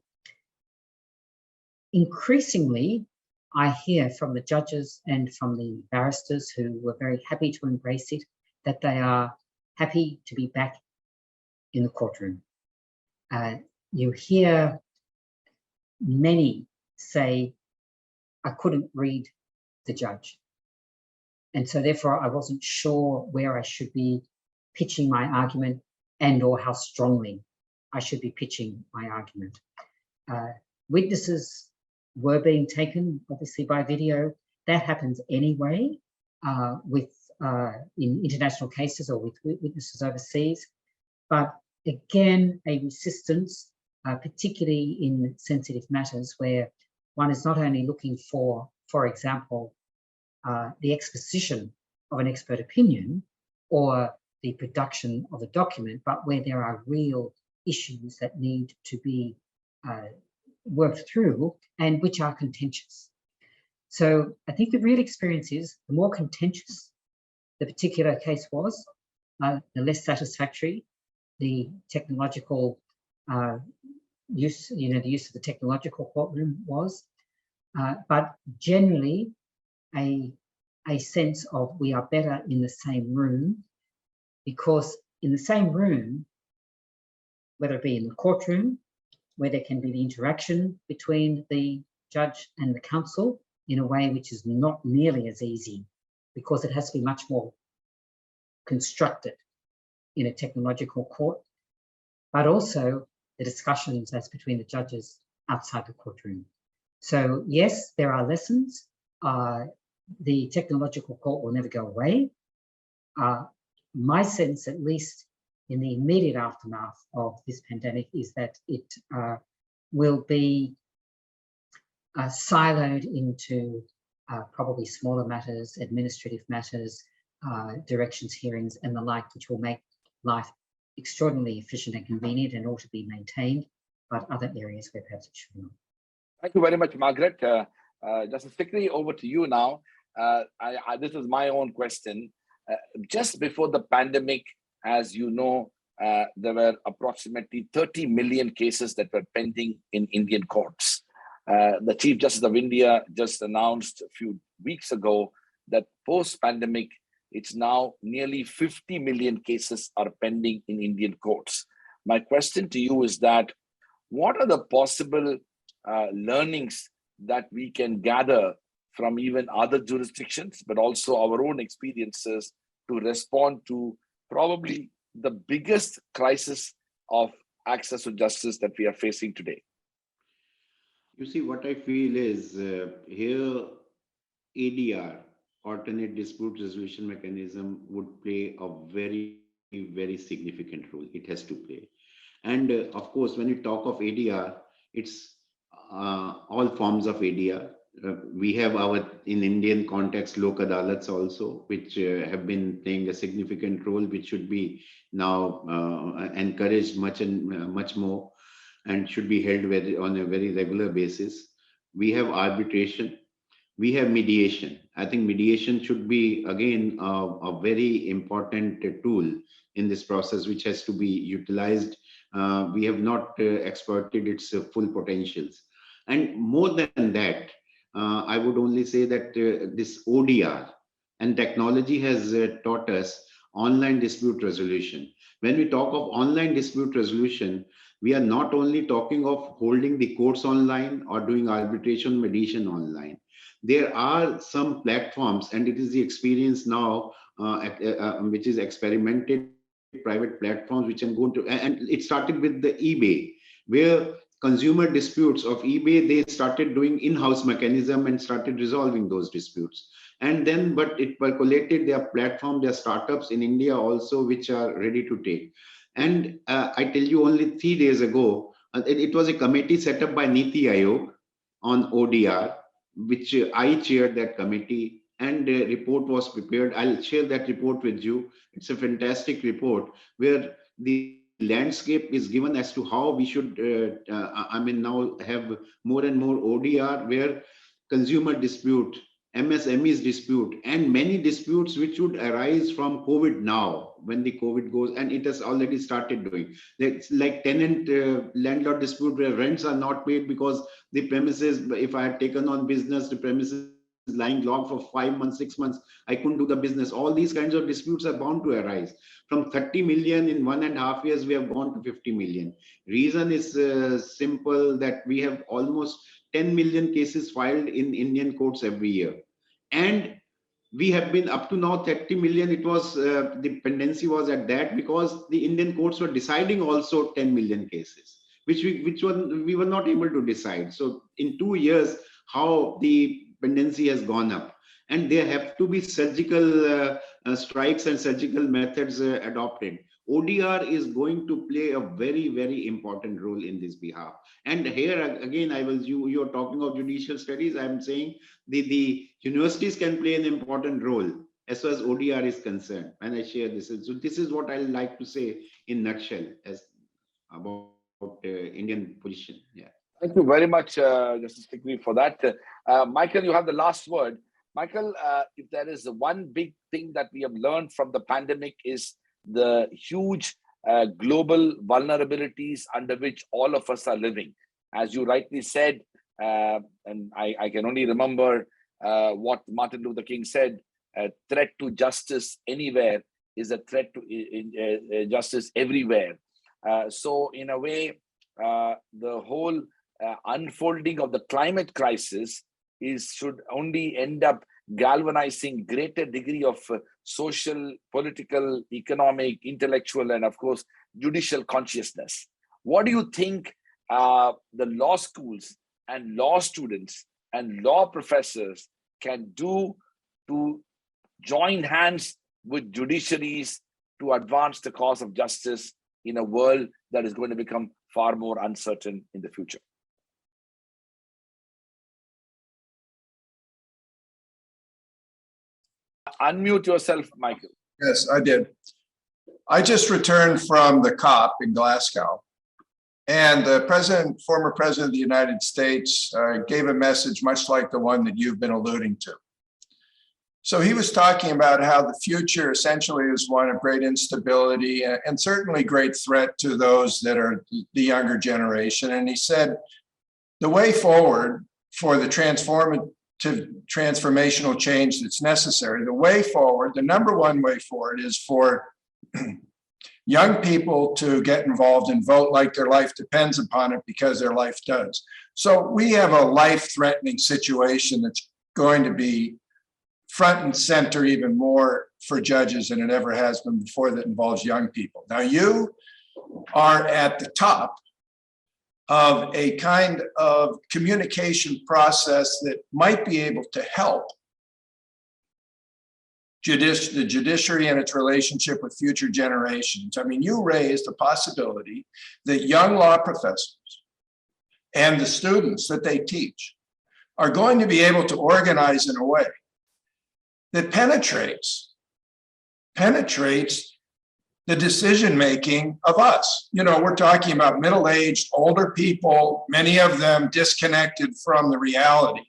Increasingly, I hear from the judges and from the barristers who were very happy to embrace it, that they are happy to be back in the courtroom. You hear many say, I couldn't read the judge. And so therefore I wasn't sure where I should be pitching my argument and or how strongly I should be pitching my argument. Witnesses were being taken, obviously, by video. That happens anyway in international cases or with witnesses overseas. But again, a resistance, particularly in sensitive matters where one is not only looking for example, the exposition of an expert opinion or the production of a document, but where there are real issues that need to be worked through and which are contentious. So I think the real experience is the more contentious the particular case was, the less satisfactory the technological use, the use of the technological courtroom was. But generally, a sense of we are better in the same room, because in the same room, whether it be in the courtroom, where there can be the interaction between the judge and the counsel in a way which is not nearly as easy, because it has to be much more constructed in a technological court, but also the discussions as between the judges outside the courtroom. So yes, there are lessons. The technological court will never go away, my sense, at least in the immediate aftermath of this pandemic, is that it will be siloed into probably smaller matters, administrative matters, directions hearings and the like, which will make life extraordinarily efficient and convenient and ought to be maintained, but other areas where perhaps it should not. Thank you very much, Margaret. Justice Sikri, over to you now. This is my own question. Just before the pandemic, as you know, there were approximately 30 million cases that were pending in Indian courts. The Chief Justice of India just announced a few weeks ago that post-pandemic, it's now nearly 50 million cases are pending in Indian courts. My question to you is that, what are the possible learnings that we can gather from even other jurisdictions, but also our own experiences to respond to probably the biggest crisis of access to justice that we are facing today? You see, what I feel is here ADR, alternate dispute resolution mechanism, would play a very, very significant role. It has to play. And of course, when you talk of ADR, it's all forms of ADR. We have in Indian context, Lok Adalats also, which have been playing a significant role, which should be now encouraged much more and should be held on a very regular basis. We have arbitration. We have mediation. I think mediation should be, again, a very important tool in this process, which has to be utilized. We have not exploited its full potentials. And more than that, I would only say that this ODR and technology has taught us online dispute resolution. When we talk of online dispute resolution, we are not only talking of holding the courts online or doing arbitration mediation online. There are some platforms, and it is the experience now, which is experimented private platforms, which can go into, and it started with the eBay, where consumer disputes of eBay, they started doing in-house mechanism and started resolving those disputes. And then, but it percolated, their platform, their startups in India also, which are ready to take. And I tell you, only 3 days ago, it was a committee set up by Niti Aayog on ODR, which I chaired that committee, and a report was prepared. I'll share that report with you. It's a fantastic report where the landscape is given as to how we should, now have more and more ODR, where consumer dispute, MSMEs dispute, and many disputes which would arise from COVID now, when the COVID goes, and it has already started doing. It's like tenant landlord dispute where rents are not paid because the premises, if I had taken on business, the premises is lying locked for 5 months, 6 months, I couldn't do the business. All these kinds of disputes are bound to arise. From 30 million in 1.5 years, we have gone to 50 million. Reason is simple, that we have almost 10 million cases filed in Indian courts every year. And we have been up to now 30 million. It was the pendency was at that because the Indian courts were deciding also 10 million cases, which we were not able to decide. So in 2 years, how the pendency has gone up, and there have to be surgical strikes and surgical methods adopted. ODR is going to play a very, very important role in this behalf. And here again, you're talking of judicial studies. I'm saying the universities can play an important role as far as ODR is concerned. And I share this. So this is what I like to say in nutshell as about Indian position. Yeah. Thank you very much, Justice Sikri, for that. Michael, you have the last word. Michael, if there is one big thing that we have learned from the pandemic, is the huge global vulnerabilities under which all of us are living. As you rightly said, and I can only remember what Martin Luther King said, a threat to justice anywhere is a threat to justice everywhere. So in a way, the whole unfolding of the climate crisis should only end up galvanizing greater degree of social, political, economic, intellectual, and of course, judicial consciousness. What do you think the law schools and law students and law professors can do to join hands with judiciaries to advance the cause of justice in a world that is going to become far more uncertain in the future. Unmute yourself, Michael. Yes, I did. I just returned from the COP in Glasgow, and the former president of the United States gave a message much like the one that you've been alluding to. So he was talking about how the future essentially is one of great instability and certainly great threat to those that are the younger generation. And he said, the way forward for the transformational change that's necessary, the way forward, the number one way forward is for young people to get involved and vote like their life depends upon it, because their life does. So we have a life-threatening situation that's going to be front and center even more for judges than it ever has been before, that involves young people. Now, you are at the top of a kind of communication process that might be able to help the judiciary and its relationship with future generations. I mean, you raised the possibility that young law professors and the students that they teach are going to be able to organize in a way that penetrates the decision-making of us. You know, we're talking about middle-aged, older people, many of them disconnected from the reality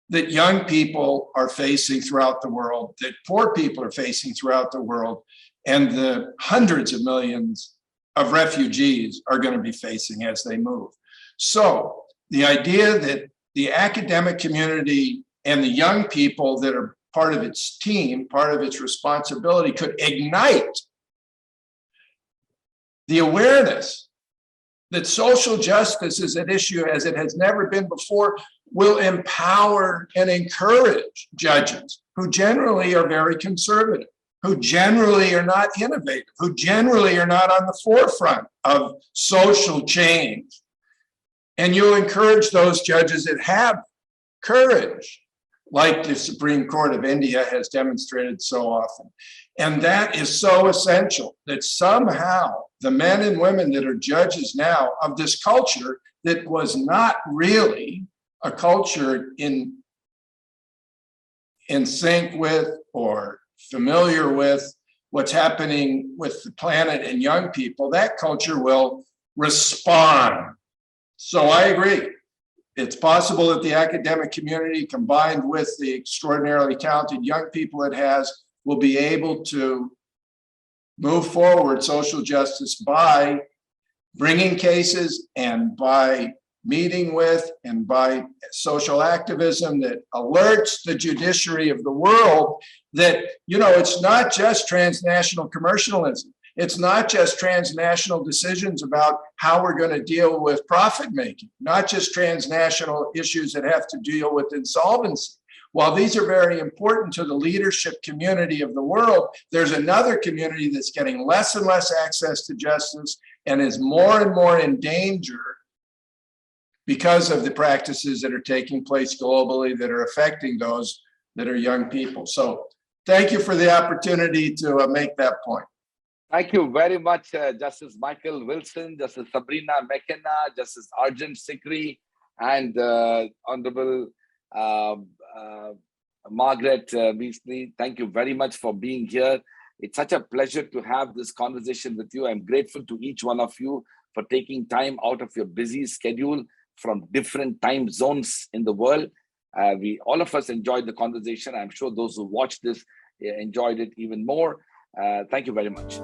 that young people are facing throughout the world, that poor people are facing throughout the world, and the hundreds of millions of refugees are going to be facing as they move. So the idea that the academic community and the young people that are part of its team, part of its responsibility, could ignite the awareness that social justice is an issue as it has never been before, will empower and encourage judges who generally are very conservative, who generally are not innovative, who generally are not on the forefront of social change. And you'll encourage those judges that have courage, like the Supreme Court of India has demonstrated so often. And that is so essential, that somehow the men and women that are judges now of this culture that was not really a culture in sync with or familiar with what's happening with the planet and young people, that culture will respond. So I agree. It's possible that the academic community, combined with the extraordinarily talented young people it has, will be able to move forward social justice by bringing cases and by meeting with and by social activism that alerts the judiciary of the world that, you know, it's not just transnational commercialism. It's not just transnational decisions about how we're going to deal with profit making, not just transnational issues that have to deal with insolvency. While these are very important to the leadership community of the world, there's another community that's getting less and less access to justice and is more and more in danger because of the practices that are taking place globally that are affecting those that are young people. So thank you for the opportunity to make that point. Thank you very much, Justice Michael Wilson, Justice Sabrina McKenna, Justice Arjan Sikri, and Honorable Margaret Beazley. Thank you very much for being here. It's such a pleasure to have this conversation with you. I'm grateful to each one of you for taking time out of your busy schedule from different time zones in the world. All of us enjoyed the conversation. I'm sure those who watched this enjoyed it even more. Thank you very much.